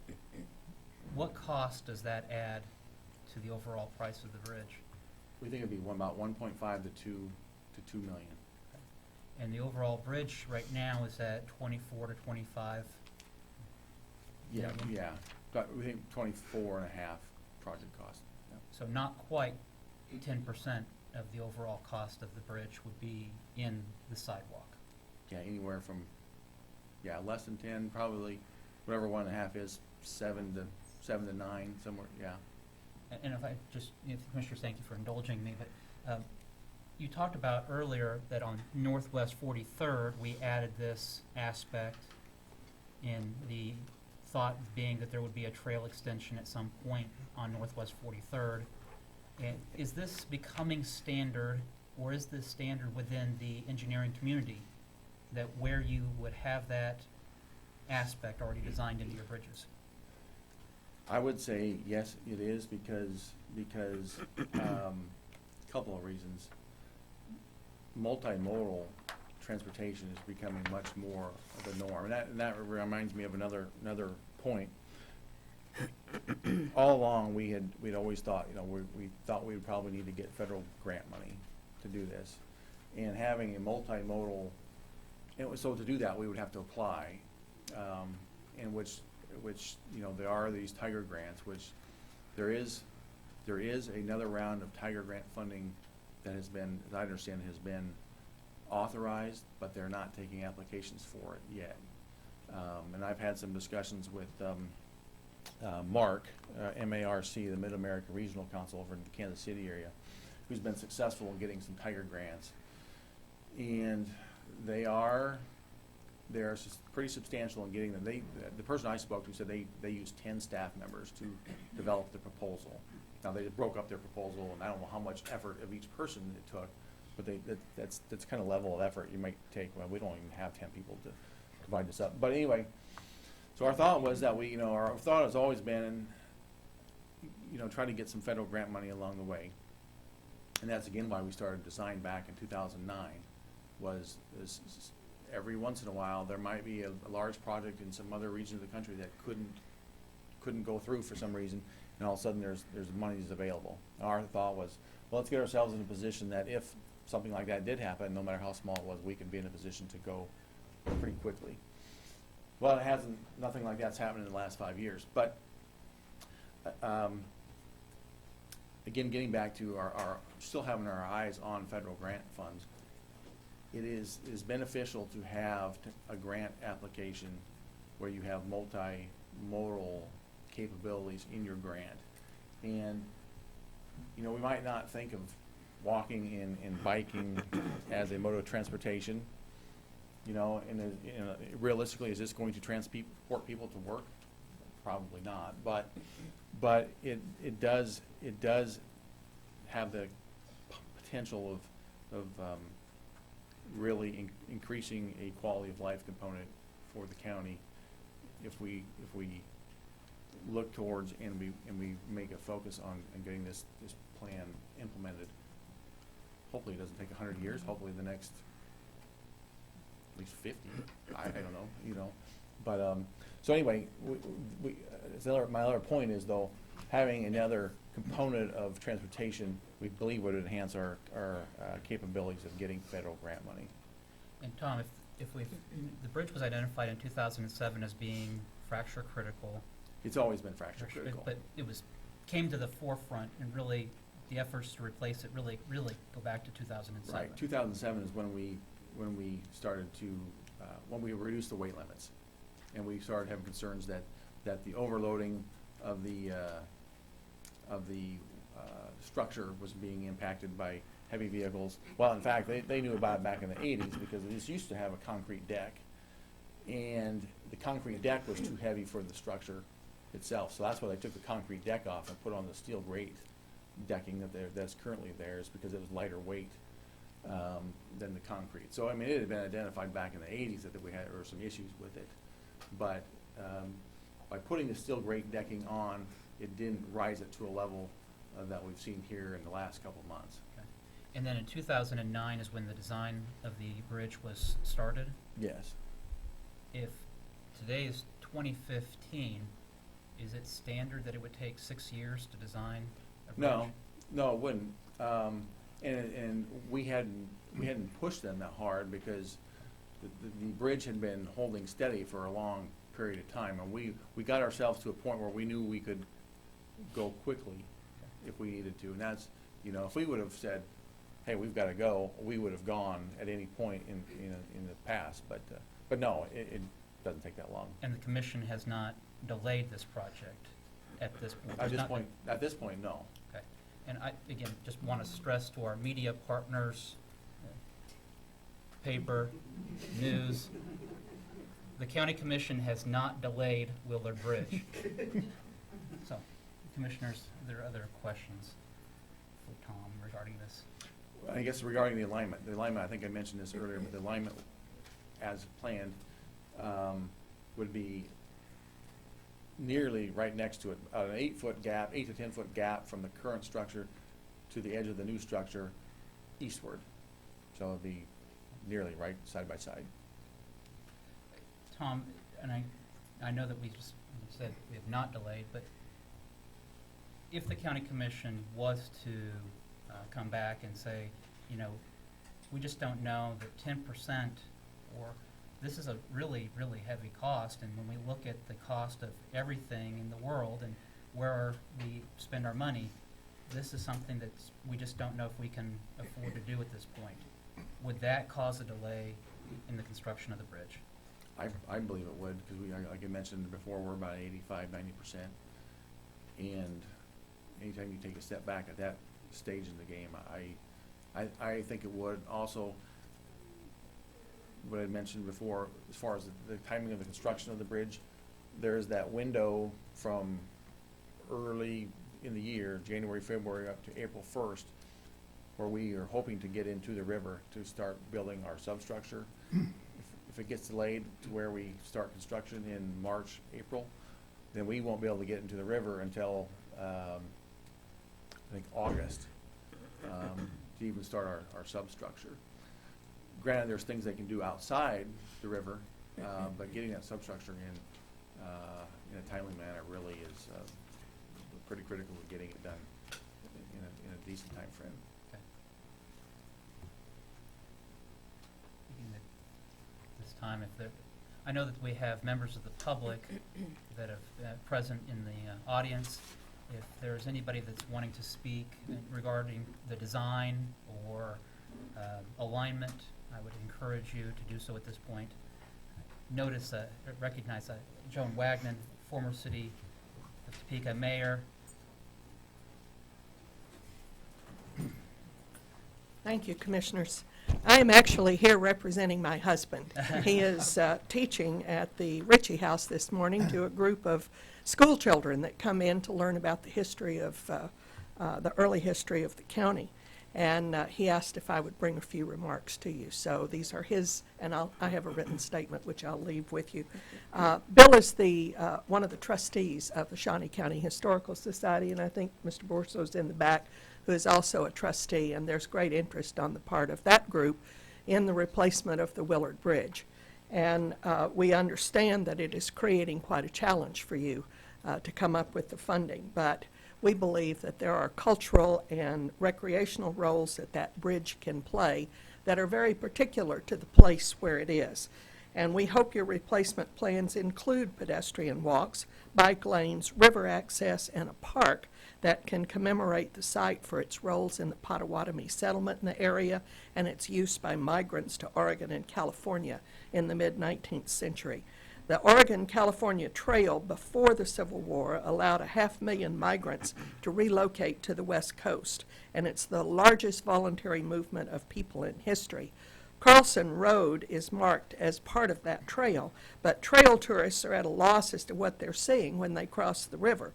cost does that add to the overall price of the bridge? We think it'd be about 1.5 to 2 million. And the overall bridge right now is at 24 to 25. Yeah, million. yeah, but we think 24 and a half project cost. Yeah. So not quite 10% of the overall cost of the bridge would be in the sidewalk. Yeah, anywhere from, less than 10, probably, whatever 1.5 is, 7 to 9, somewhere, yeah. And if I just, Commissioners, thank you for indulging me, but you talked about earlier that on Northwest 43rd, we added this aspect in the thought being that there would be a trail extension at some point on Northwest 43rd. And is this becoming standard, or is this standard within the engineering community, that where you would have that aspect already designed into your bridges? I would say yes, it is, because couple of reasons. Multimodal transportation is becoming much more of a norm, and that reminds me of another point. All along, we'd always thought, we thought we would probably need to get federal grant money to do this, and having a multimodal, so to do that, we would have to apply, in which there are these Tiger grants, which there is another round of Tiger grant funding that has been, as I understand, has been authorized, but they're not taking applications for it yet. And I've had some discussions with Mark, M-A-R-C, the Mid-America Regional Council over in the Kansas City area, who's been successful in getting some Tiger grants. And they're pretty substantial in getting them. The person I spoke to said they used 10 staff members to develop the proposal. Now, they broke up their proposal, and I don't know how much effort of each person it took, but that's kind of level of effort you might take. Well, we don't even have 10 people to divide this up. But anyway, so our thought was that our thought has always been, try to get some federal grant money along the way. And that's again why we started design back in 2009, was every once in a while there might be a large project in some other region of the country that couldn't go through for some reason, and all of a sudden there's money is available. Our thought was, well, let's get ourselves in a position that if something like that did happen, no matter how small it was, we could be in a position to go pretty quickly. Well, nothing like that's happened in the last 5 years. But again, getting back to our still having our eyes on federal grant funds, it is beneficial to have a grant application where you have multimodal capabilities in your grant. And we might not think of walking and biking as a mode of transportation. Realistically, is this going to transport people to work? Probably not. But it does have the potential of really increasing a quality of life component for the county if we look towards and we make a focus on getting this plan implemented. Hopefully it doesn't take 100 years. Hopefully the next at least 50. I don't know, But so anyway, my other point is, though, having another component of transportation, we believe would enhance our capabilities of getting federal grant money. And Tom, if the bridge was identified in 2007 as being fracture critical, It's always been fracture critical. but it came to the forefront and really the efforts to replace it really go back to 2007. Right, 2007 is when we started to, when we reduced the weight limits. And we started having concerns that the overloading of the structure was being impacted by heavy vehicles. Well, in fact, they knew about it back in the 80s because this used to have a concrete deck. And the concrete deck was too heavy for the structure itself. So that's why they took the concrete deck off and put on the steel grate decking that's currently there, is because it was lighter weight than the concrete. So, I mean, it had been identified back in the 80s that we had, or some issues with it. But by putting the steel grate decking on, it didn't rise it to a level that we've seen here in the last couple of months. Okay. And then in 2009 is when the design of the bridge was started. Yes. If today is 2015, is it standard that it would take 6 years to design a bridge? No, it wouldn't. And we hadn't pushed them that hard because the bridge had been holding steady for a long period of time, and we got ourselves to a point where we knew we could go quickly if we needed to. And that's, if we would have said, hey, we've got to go, we would have gone at any point in the past. But no, it doesn't take that long. And the commission has not delayed this project at this point? At this point, no. Okay. And I, again, just want to stress to our media partners, paper, news, the county commission has not delayed Willard Bridge. So, commissioners, are there other questions for Tom regarding this? I guess regarding the alignment, I think I mentioned this earlier, but the alignment as planned would be nearly right next to it, an 8-foot gap, 8 to 10-foot gap from the current structure to the edge of the new structure eastward. So it'll be nearly right side by side. Tom, and I know that we just said we have not delayed, but if the county commission was to come back and say, we just don't know that 10% or this is a really, really heavy cost, and when we look at the cost of everything in the world and where we spend our money, this is something that we just don't know if we can afford to do at this point. Would that cause a delay in the construction of the bridge? I believe it would, because like I mentioned before, we're about 85–90%. And anytime you take a step back at that stage in the game, I think it would. Also, what I mentioned before, as far as the timing of the construction of the bridge, there's that window from early in the year, January, February, up to April 1st, where we are hoping to get into the river to start building our substructure. If it gets delayed to where we start construction in March, April, then we won't be able to get into the river until, I think, August, to even start our substructure. Granted, there's things they can do outside the river, but getting that substructure in a timely manner really is pretty critical to getting it done in a decent time frame. Okay. This time, I know that we have members of the public that have present in the audience. If there's anybody that's wanting to speak regarding the design or alignment, I would encourage you to do so at this point. Recognize Joan Wagner, former city of Topeka mayor. Thank you, Commissioners. I am actually here representing my husband. He is teaching at the Ritchie House this morning to a group of school children that come in to learn about the history of the early history of the county. And he asked if I would bring a few remarks to you. So these are his, and I have a written statement which I'll leave with you. Bill is one of the trustees of the Shawnee County Historical Society, and I think Mr. Borso's in the back, who is also a trustee, and there's great interest on the part of that group in the replacement of the Willard Bridge. And we understand that it is creating quite a challenge for you to come up with the funding, but we believe that there are cultural and recreational roles that that bridge can play that are very particular to the place where it is. And we hope your replacement plans include pedestrian walks, bike lanes, river access, and a park that can commemorate the site for its roles in the Potawatomi settlement in the area and its use by migrants to Oregon and California in the mid-19th century. The Oregon-California Trail before the Civil War allowed 500,000 migrants to relocate to the West Coast, and it's the largest voluntary movement of people in history. Carlson Road is marked as part of that trail, but trail tourists are at a loss as to what they're seeing when they cross the river.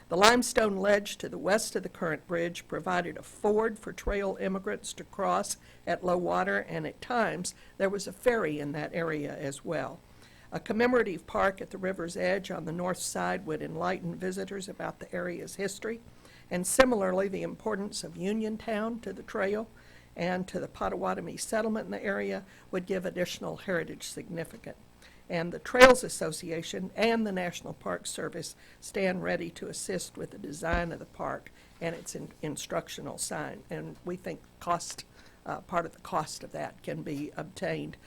The limestone ledge to the west of the current bridge provided a ford for trail immigrants to cross at low water, and at times there was a ferry in that area as well. A commemorative park at the river's edge on the north side would enlighten visitors about the area's history, and similarly the importance of Uniontown to the trail and to the Potawatomi settlement in the area would give additional heritage significance. And the Trails Association and the National Park Service stand ready to assist with the design of the park and its instructional sign. And we think part of the cost of that can be obtained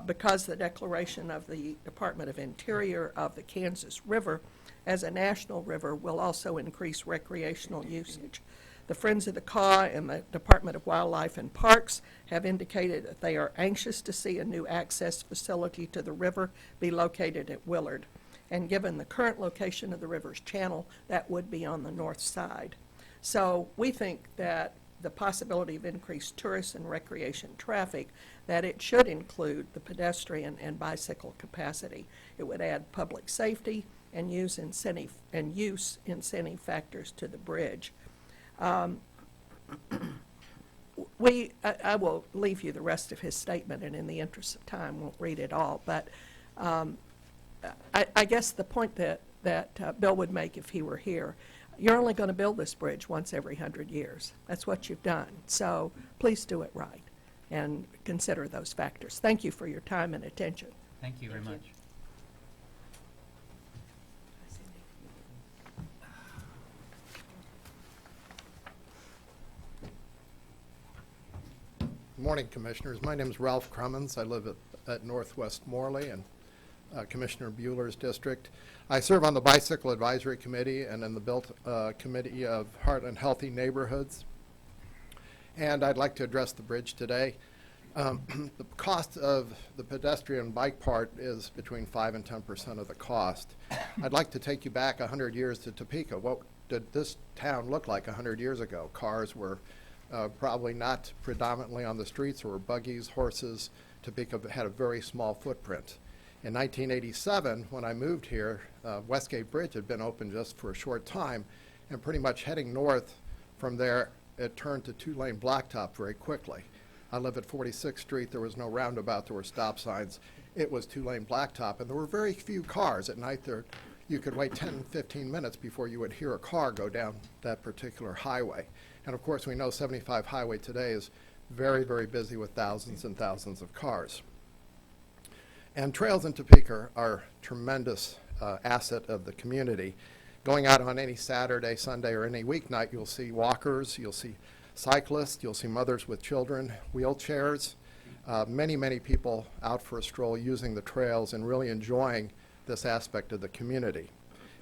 because the declaration of the Department of Interior of the Kansas River as a national river will also increase recreational usage. The Friends of the Kaw and the Department of Wildlife and Parks have indicated that they are anxious to see a new access facility to the river be located at Willard. And given the current location of the river's channel, that would be on the north side. So we think that the possibility of increased tourist and recreation traffic, that it should include the pedestrian and bicycle capacity. It would add public safety and use incentive factors to the bridge. I will leave you the rest of his statement, and in the interest of time, won't read it all. But I guess the point that Bill would make if he were here, you're only going to build this bridge once every 100 years. That's what you've done. So please do it right and consider those factors. Thank you for your time and attention. Thank you very much. Good morning, Commissioners. My name is Ralph Crummins. I live at Northwest Morley and Commissioner Bueller's district. I serve on the Bicycle Advisory Committee and in the Built Committee of Heartland Healthy Neighborhoods. And I'd like to address the bridge today. The cost of the pedestrian bike part is between 5 and 10% of the cost. I'd like to take you back 100 years to Topeka. What did this town look like 100 years ago? Cars were probably not predominantly on the streets. There were buggies, horses. Topeka had a very small footprint. In 1987, when I moved here, Westgate Bridge had been open just for a short time, and pretty much heading north from there, it turned to two-lane blacktop very quickly. I live at 46th Street. There was no roundabout. There were stop signs. It was two-lane blacktop, and there were very few cars. At night, you could wait 10, 15 minutes before you would hear a car go down that particular highway. And of course, we know 75 highway today is very, very busy with thousands and thousands of cars. And trails in Topeka are a tremendous asset of the community. Going out on any Saturday, Sunday, or any weeknight, you'll see walkers, you'll see cyclists, you'll see mothers with children, wheelchairs, many, many people out for a stroll using the trails and really enjoying this aspect of the community.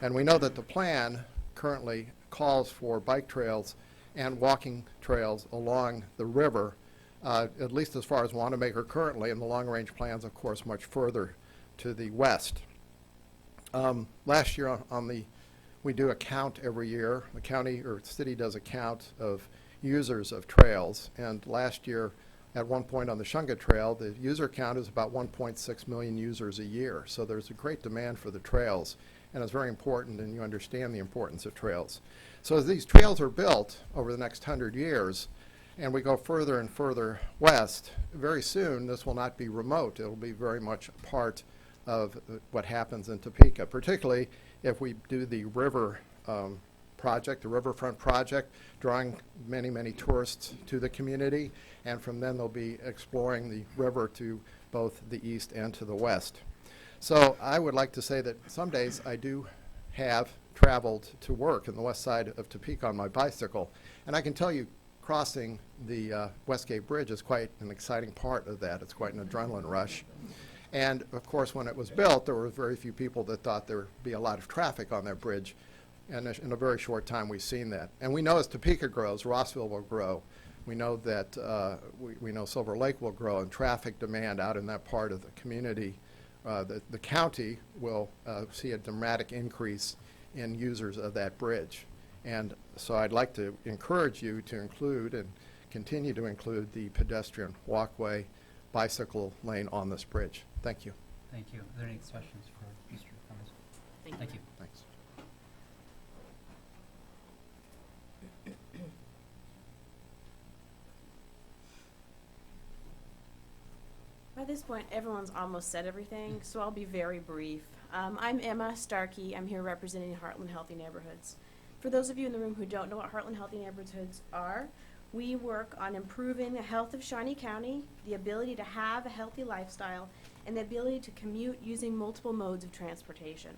And we know that the plan currently calls for bike trails and walking trails along the river, at least as far as Wanamaker currently, and the long-range plans, of course, much further to the west. Last year we do a count every year. The county or city does a count of users of trails, and last year at one point on the Shunga Trail, the user count is about 1.6 million users a year. So there's a great demand for the trails, and it's very important, and you understand the importance of trails. So as these trails are built over the next 100 years, and we go further and further west, very soon this will not be remote. It'll be very much a part of what happens in Topeka, particularly if we do the river project, the riverfront project, drawing many, many tourists to the community, and from then they'll be exploring the river to both the east and to the west. So I would like to say that some days I do have traveled to work in the west side of Topeka on my bicycle, and I can tell you crossing the Westgate Bridge is quite an exciting part of that. It's quite an adrenaline rush. And of course, when it was built, there were very few people that thought there would be a lot of traffic on that bridge. And in a very short time, we've seen that. And we know as Topeka grows, Rossville will grow. We know that we know Silver Lake will grow, and traffic demand out in that part of the community, the county will see a dramatic increase in users of that bridge. And so I'd like to encourage you to include and continue to include the pedestrian walkway, bicycle lane on this bridge. Thank you. Thank you. Are there any questions for Mr. Cummins? Thank you. Thanks. By this point, everyone's almost said everything, so I'll be very brief. I'm Emma Starkey. I'm here representing Heartland Healthy Neighborhoods. For those of you in the room who don't know what Heartland Healthy Neighborhoods are, we work on improving the health of Shawnee County, the ability to have a healthy lifestyle, and the ability to commute using multiple modes of transportation.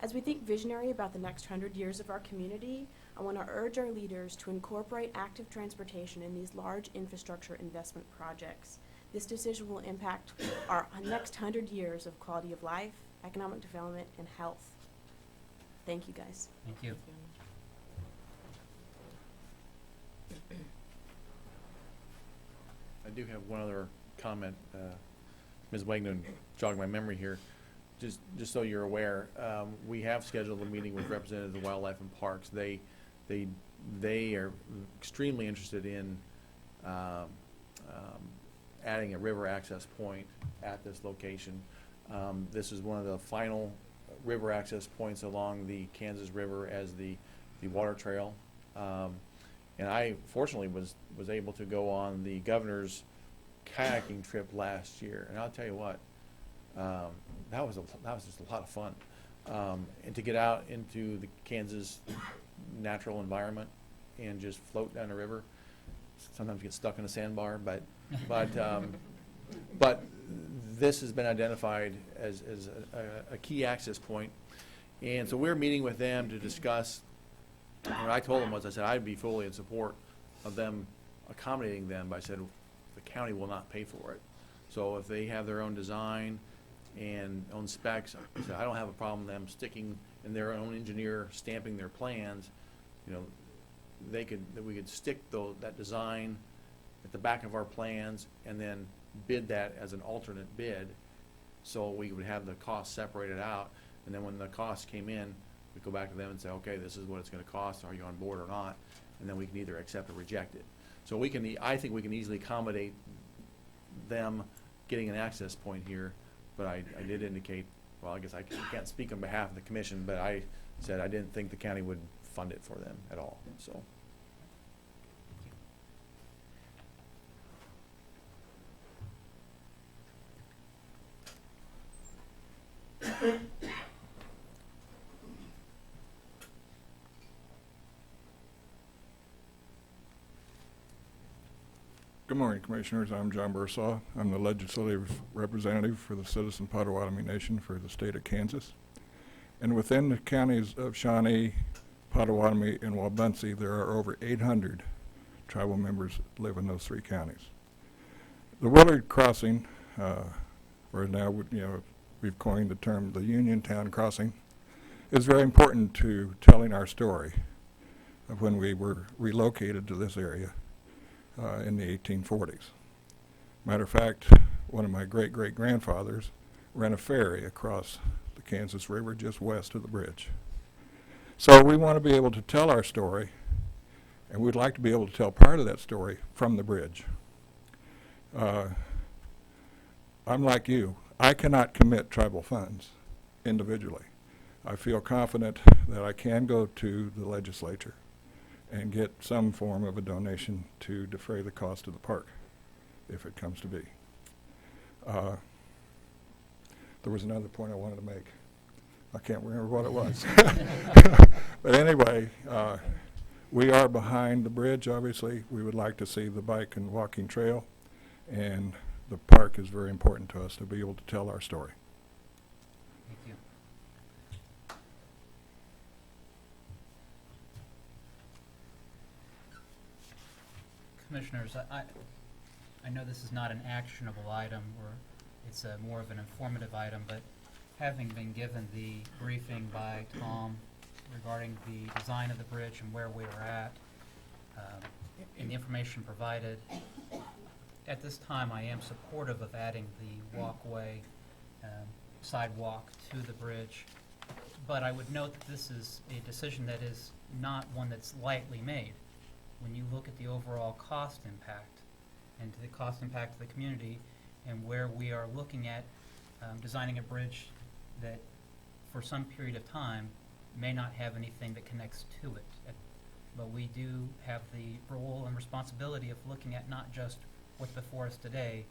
As we think visionary about the next 100 years of our community, I want to urge our leaders to incorporate active transportation in these large infrastructure investment projects. This decision will impact our next 100 years of quality of life, economic development, and health. Thank you, guys. Thank you. I do have one other comment. Ms. Wagner jogged my memory here. Just so you're aware, we have scheduled a meeting with representatives of Wildlife and Parks. They are extremely interested in adding a river access point at this location. This is one of the final river access points along the Kansas River as the water trail. And I fortunately was able to go on the governor's kayaking trip last year, and I'll tell you what, that was just a lot of fun. And to get out into the Kansas natural environment and just float down the river, sometimes get stuck in a sandbar, but this has been identified as a key access point, and so we're meeting with them to discuss. What I told them was, I said I'd be fully in support of them accommodating them, but I said the county will not pay for it. So if they have their own design and own specs, I said I don't have a problem with them sticking in their own engineer stamping their plans. You know, we could stick that design at the back of our plans and then bid that as an alternate bid, so we would have the costs separated out, and then when the costs came in, we go back to them and say, okay, this is what it's going to cost. Are you on board or not? And then we can either accept or reject it. So I think we can easily accommodate them getting an access point here. But I did indicate, well, I guess I can't speak on behalf of the commission, but I said I didn't think the county would fund it for them at all. So. Good morning, Commissioners. I'm John Bursaw. I'm the legislative representative for the Citizen Potawatomi Nation for the state of Kansas. And within the counties of Shawnee, Potawatomi, and Wabaunsee, there are over 800 tribal members that live in those three counties. The Willard Crossing, or now we've coined the term the Uniontown Crossing, is very important to telling our story of when we were relocated to this area in the 1840s. Matter of fact, one of my great-great-grandfathers ran a ferry across the Kansas River just west of the bridge. So we want to be able to tell our story, and we'd like to be able to tell part of that story from the bridge. I'm like you. I cannot commit tribal funds individually. I feel confident that I can go to the legislature and get some form of a donation to defray the cost of the park, if it comes to be. There was another point I wanted to make. I can't remember what it was. But anyway, we are behind the bridge, obviously. We would like to see the bike and walking trail, and the park is very important to us to be able to tell our story. Thank you. Commissioners, I know this is not an actionable item or it's more of an informative item, but having been given the briefing by Tom regarding the design of the bridge and where we are at, and the information provided, at this time I am supportive of adding the walkway, sidewalk to the bridge. But I would note that this is a decision that is not one that's lightly made. When you look at the overall cost impact and to the cost impact of the community and where we are looking at designing a bridge that for some period of time may not have anything that connects to it. But we do have the role and responsibility of looking at not just what's before us today,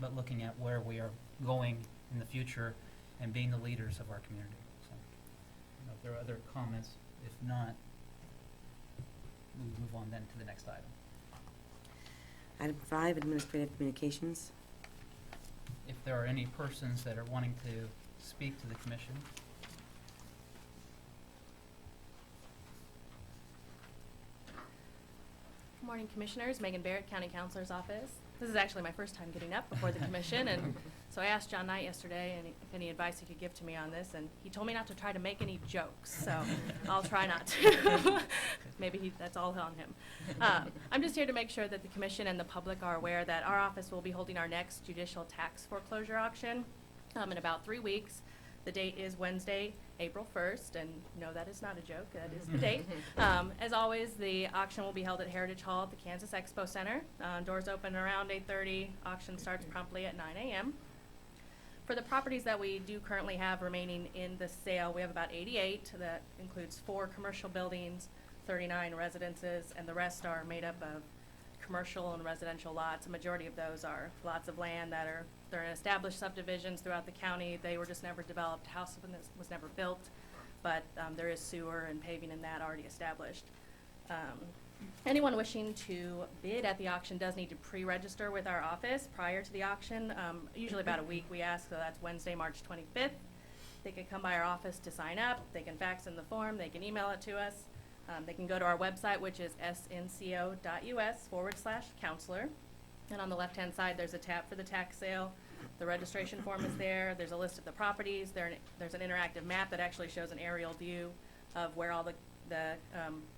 but looking at where we are going in the future and being the leaders of our community. So, I don't know if there are other comments. If not, we move on then to the next item. Item 5, administrative communications. If there are any persons that are wanting to speak to the commission. Good morning, Commissioners. Megan Barrett, County Counselor's Office. This is actually my first time getting up before the commission, and so I asked John Knight yesterday if any advice he could give to me on this, and he told me not to try to make any jokes, so I'll try not to. Maybe that's all on him. I'm just here to make sure that the commission and the public are aware that our office will be holding our next judicial tax foreclosure auction in about 3 weeks. The date is Wednesday, April 1st, and no, that is not a joke, that is the date. As always, the auction will be held at Heritage Hall at the Kansas Expo Center. Doors open around 8:30, auction starts promptly at 9 a.m. For the properties that we do currently have remaining in the sale, we have about 88. That includes 4 commercial buildings, 39 residences, and the rest are made up of commercial and residential lots. A majority of those are lots of land that they're in established subdivisions throughout the county. They were just never developed. House was never built, but there is sewer and paving in that already established. Anyone wishing to bid at the auction does need to pre-register with our office prior to the auction, usually about a week we ask, so that's Wednesday, March 25th. They can come by our office to sign up. They can fax in the form. They can email it to us. They can go to our website, which is snco.us/counselor. And on the left-hand side, there's a tab for the tax sale. The registration form is there. There's a list of the properties. There's an interactive map that actually shows an aerial view of where all the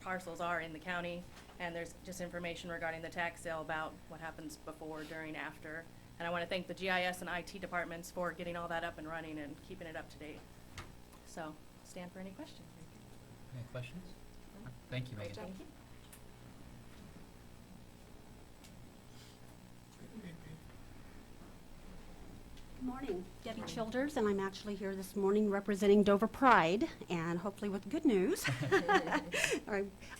parcels are in the county. And there's just information regarding the tax sale about what happens before, during, after. And I want to thank the GIS and IT departments for getting all that up and running and keeping it up to date. So, stand for any questions. Any questions? Thank you, Megan. Thank you. Good morning, Debbie Childers, and I'm actually here this morning representing Dover Pride, and hopefully with good news.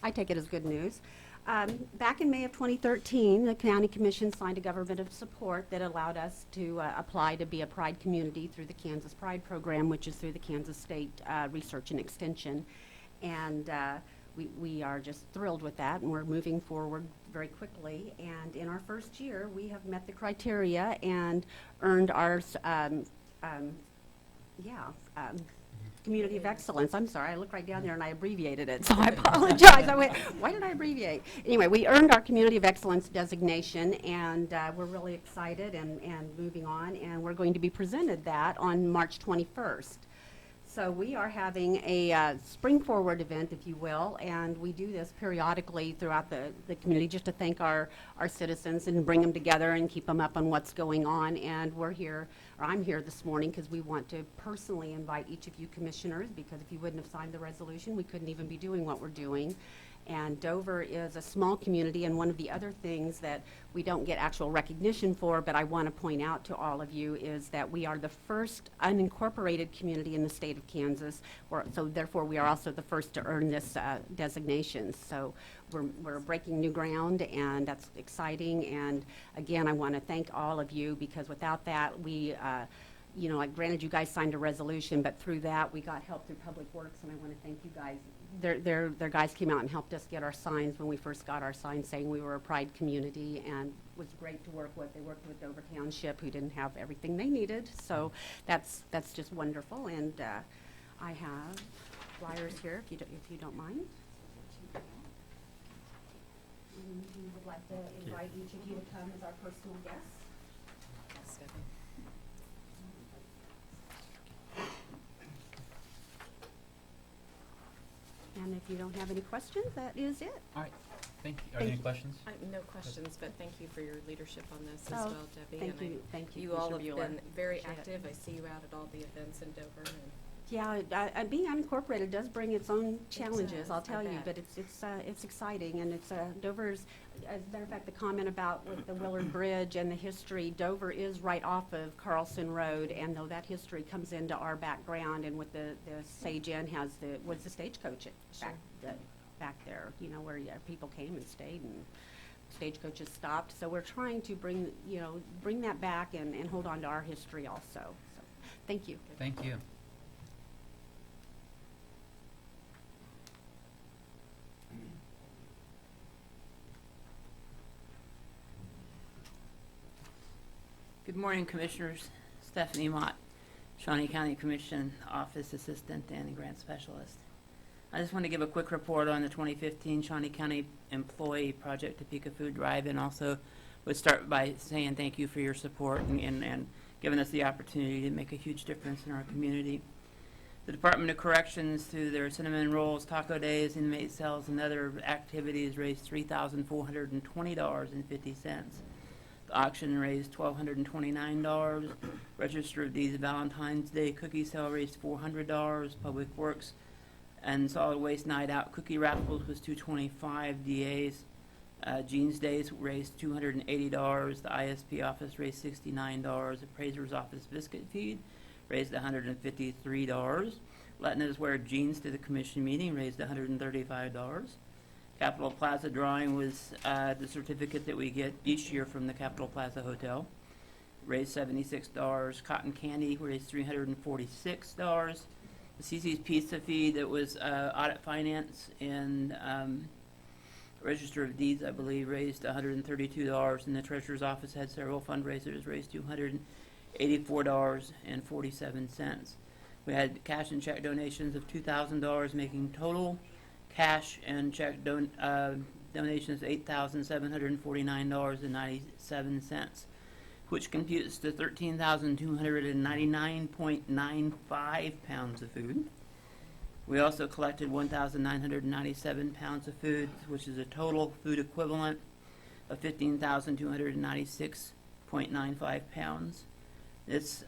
I take it as good news. Back in May of 2013, the County Commission signed a government of support that allowed us to apply to be a Pride community through the Kansas Pride Program, which is through the Kansas State Research and Extension. And we are just thrilled with that, and we're moving forward very quickly. And in our first year, we have met the criteria and earned our Community of Excellence. I'm sorry, I looked right down there and I abbreviated it, so I apologize. I went, why did I abbreviate? Anyway, we earned our Community of Excellence designation, and we're really excited and moving on, and we're going to be presented that on March 21st. So we are having a Spring Forward event, if you will, and we do this periodically throughout the community just to thank our citizens and bring them together and keep them up on what's going on. And we're here, or I'm here this morning, because we want to personally invite each of you commissioners, because if you wouldn't have signed the resolution, we couldn't even be doing what we're doing. And Dover is a small community, and one of the other things that we don't get actual recognition for, but I want to point out to all of you, is that we are the first unincorporated community in the state of Kansas, so therefore we are also the first to earn this designation. So we're breaking new ground, and that's exciting. And again, I want to thank all of you, because without that, we like granted you guys signed a resolution, but through that we got help through Public Works, and I want to thank you guys. Their guys came out and helped us get our signs when we first got our signs saying we were a Pride community, and it was great to work with. They worked with Dover Township, who didn't have everything they needed, so that's just wonderful. And I have flyers here if you don't mind. And we would like to invite each of you to come as our personal guests. you don't have any questions, that is it. All right, thank you. Are there Thank any you. questions? No questions, but thank you for your leadership on this as Oh, well, Debbie. thank you, You all have Commissioner Bueller. been very Appreciate it. active. I see you out at all the events in Dover, and Yeah, being unincorporated does bring its own challenges, does, I'll I tell you, bet. but it's exciting, and it's, Dover's, as a matter of fact, the comment about with the Willard Bridge and the history, Dover is right off of Carlson Road, and though that history comes into our background, and with the Sage Inn has was the stagecoach back there, you know, where people came and stayed, and stagecoaches stopped, so we're trying to bring that back and hold on to our history also, so, thank you. Thank you. Good morning, Commissioners. Stephanie Mott, Shawnee County Commission Office Assistant and Grant Specialist. I just want to give a quick report on the 2015 Shawnee County Employee Project Topeka Food Drive, and also would start by saying thank you for your support and giving us the opportunity to make a huge difference in our community. The Department of Corrections, through their cinnamon rolls, taco days, inmate cells, and other activities, raised $3,420.50. The auction raised $1,229. Register of Deeds Valentine's Day cookie sale raised $400. Public Works and Solid Waste Night Out cookie raffles was $225. DA's Jeans Days raised $280. The ISP office raised $69. Appraiser's office biscuit feed raised $153. Latinas Wear Jeans to the commission meeting raised $135. Capitol Plaza drawing was the certificate that we get each year from the Capitol Plaza Hotel. Raised $76. Cotton candy raised $346. The CC's Pizza Feed that was audit finance and Register of Deeds, I believe, raised $132. And the Treasurer's Office had several fundraisers, raised $284.47. We had cash and check donations of $2,000, making total cash and check donations $8,749.97, which computes to 13,299.95 pounds of food. We also collected 1,997 pounds of food, which is a total food equivalent of 15,296.95 pounds. It's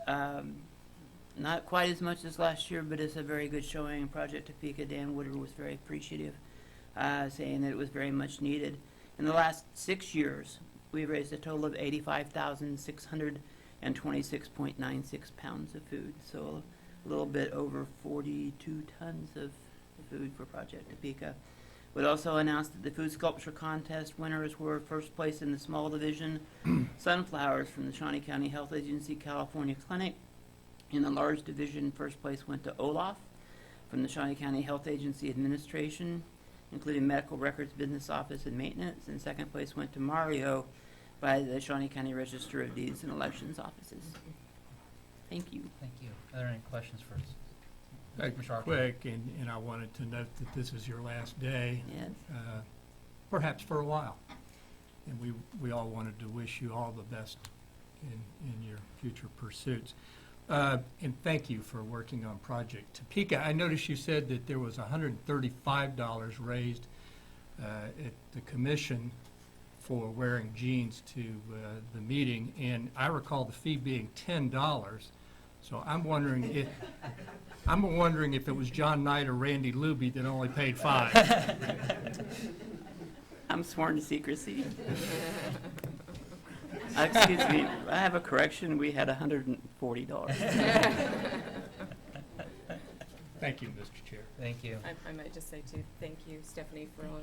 not quite as much as last year, but it's a very good showing. Project Topeka, Dan Woodard was very appreciative, saying that it was very much needed. In the last 6 years, we've raised a total of 85,626.96 pounds of food, so a little bit over 42 tons of food for Project Topeka. We'd also announced that the food sculpture contest winners were first place in the small division, sunflowers from the Shawnee County Health Agency California Clinic. In the large division, first place went to Olaf from the Shawnee County Health Agency Administration, including Medical Records Business Office and Maintenance, and second place went to Mario by the Shawnee County Register of Deeds and Elections Offices. Thank you. Thank you. Are there any questions for us? Commissioner Arthur? Quick, and I wanted to note that this is your last day, Yes. perhaps for a while. And we all wanted to wish you all the best in your future pursuits. And thank you for working on Project Topeka. I noticed you said that there was $135 raised at the commission for wearing jeans to the meeting, and I recall the fee being $10. So I'm wondering if it was John Knight or Randy Luby that only paid $5. I'm sworn to secrecy. Excuse me, I have a correction. We had $140. Thank you, Mr. Chair. Thank you. I might just say too, thank you, Stephanie, for all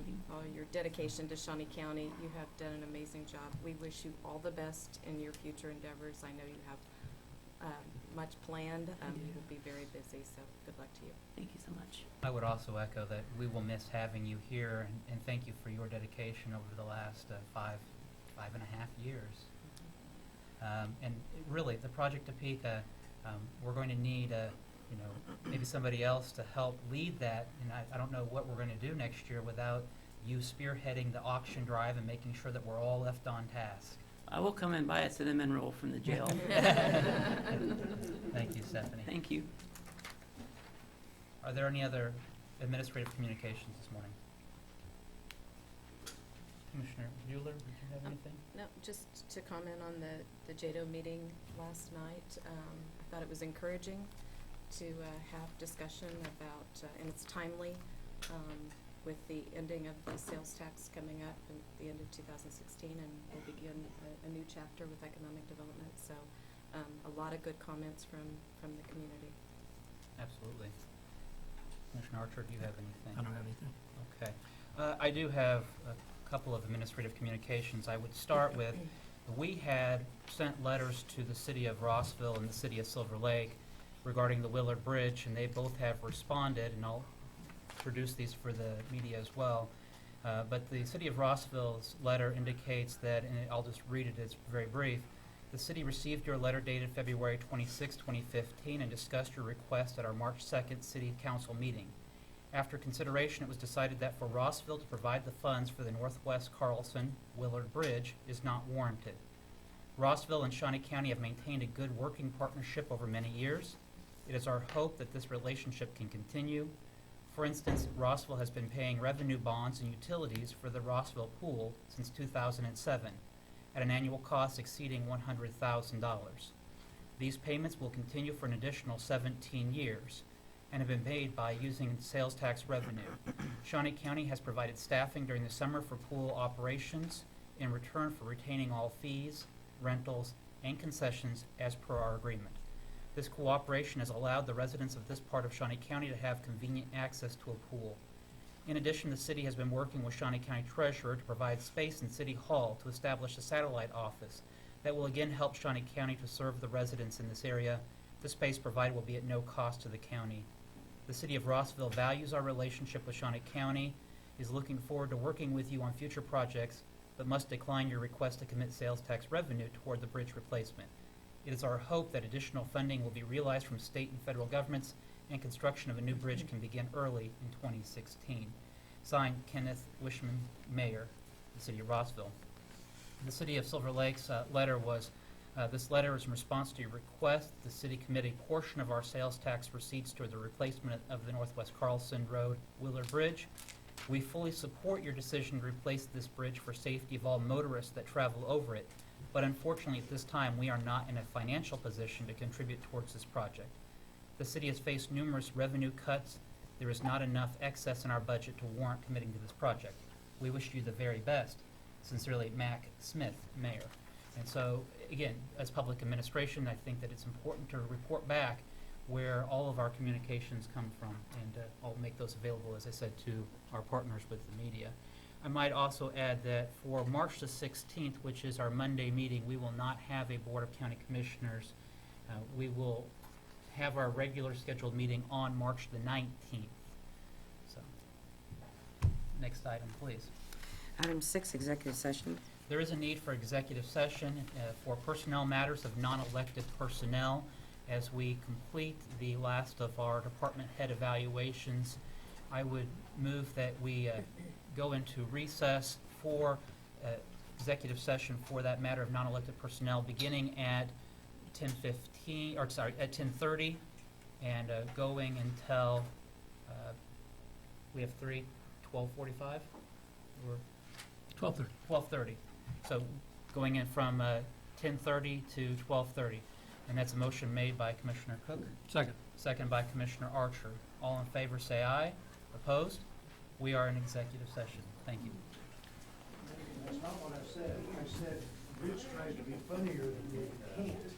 your dedication to Shawnee County. You have done an amazing job. We wish you all the best in your future endeavors. I know you have much planned. You will be very busy, so good luck to you. Thank you so much. I would also echo that we will miss having you here, and thank you for your dedication over the last five and a half years. And really, the Project Topeka, we're going to need maybe somebody else to help lead that. And I don't know what we're going to do next year without you spearheading the auction drive and making sure that we're all left on task. I will come and buy a cinnamon roll from the jail. Thank you, Stephanie. Thank you. Are there any other administrative communications this morning. Commissioner Bueller, did you have anything? No, just to comment on the JADO meeting last night. I thought it was encouraging to have discussion about, and it's timely, with the ending of the sales tax coming up at the end of 2016, and we'll begin a new chapter with economic development. So a lot of good comments from the community. Absolutely. Commissioner Archer, do you have anything? I don't have anything. Okay. I do have a couple of administrative communications. I would start with, we had sent letters to the city of Rossville and the city of Silver Lake regarding the Willard Bridge, and they both have responded, and I'll produce these for the media as well. But the city of Rossville's letter indicates that, and I'll just read it, it's very brief. The city received your letter dated February 26, 2015, and discussed your request at our March 2nd City Council meeting. After consideration, it was decided that for Rossville to provide the funds for the Northwest Carlson Willard Bridge is not warranted. Rossville and Shawnee County have maintained a good working partnership over many years. It is our hope that this relationship can continue. For instance, Rossville has been paying revenue bonds and utilities for the Rossville pool since 2007, at an annual cost exceeding $100,000. These payments will continue for an additional 17 years and have been paid by using sales tax revenue. Shawnee County has provided staffing during the summer for pool operations in return for retaining all fees, rentals, and concessions as per our agreement. This cooperation has allowed the residents of this part of Shawnee County to have convenient access to a pool. In addition, the city has been working with Shawnee County Treasurer to provide space in City Hall to establish a satellite office that will again help Shawnee County to serve the residents in this area. The space provided will be at no cost to the county. The city of Rossville values our relationship with Shawnee County, is looking forward to working with you on future projects, but must decline your request to commit sales tax revenue toward the bridge replacement. It is our hope that additional funding will be realized from state and federal governments and construction of a new bridge can begin early in 2016. Signed, Kenneth Wishman, Mayor, the city of Rossville. The city of Silver Lake's letter was, this letter is in response to your request. The city commit a portion of our sales tax receipts toward the replacement of the Northwest Carlson Road Willard Bridge. We fully support your decision to replace this bridge for safety of all motorists that travel over it, but unfortunately at this time we are not in a financial position to contribute towards this project. The city has faced numerous revenue cuts. There is not enough excess in our budget to warrant committing to this project. We wish you the very best. Sincerely, Mac Smith, Mayor. And so, again, as public administration, I think that it's important to report back where all of our communications come from, and I'll make those available, as I said, to our partners with the media. I might also add that for March the 16th, which is our Monday meeting, we will not have a Board of County Commissioners. We will have our regular scheduled meeting on March the 19th. So, next item, please. Item 6, executive session. There is a need for executive session for personnel matters of non-elected personnel as we complete the last of our department head evaluations. I would move that we go into recess for executive session for that matter of non-elected personnel beginning at 10:15, or sorry, at 10:30, and going until we have 12:45 or 12:30. 12:30. So going in from 10:30 to 12:30. And that's a motion made by Commissioner Cook. Second. Second by Commissioner Archer. All in favor say aye. Opposed? We are in executive session. Thank you. That's not what I said. I said Rich tries to be funnier than me. He can't.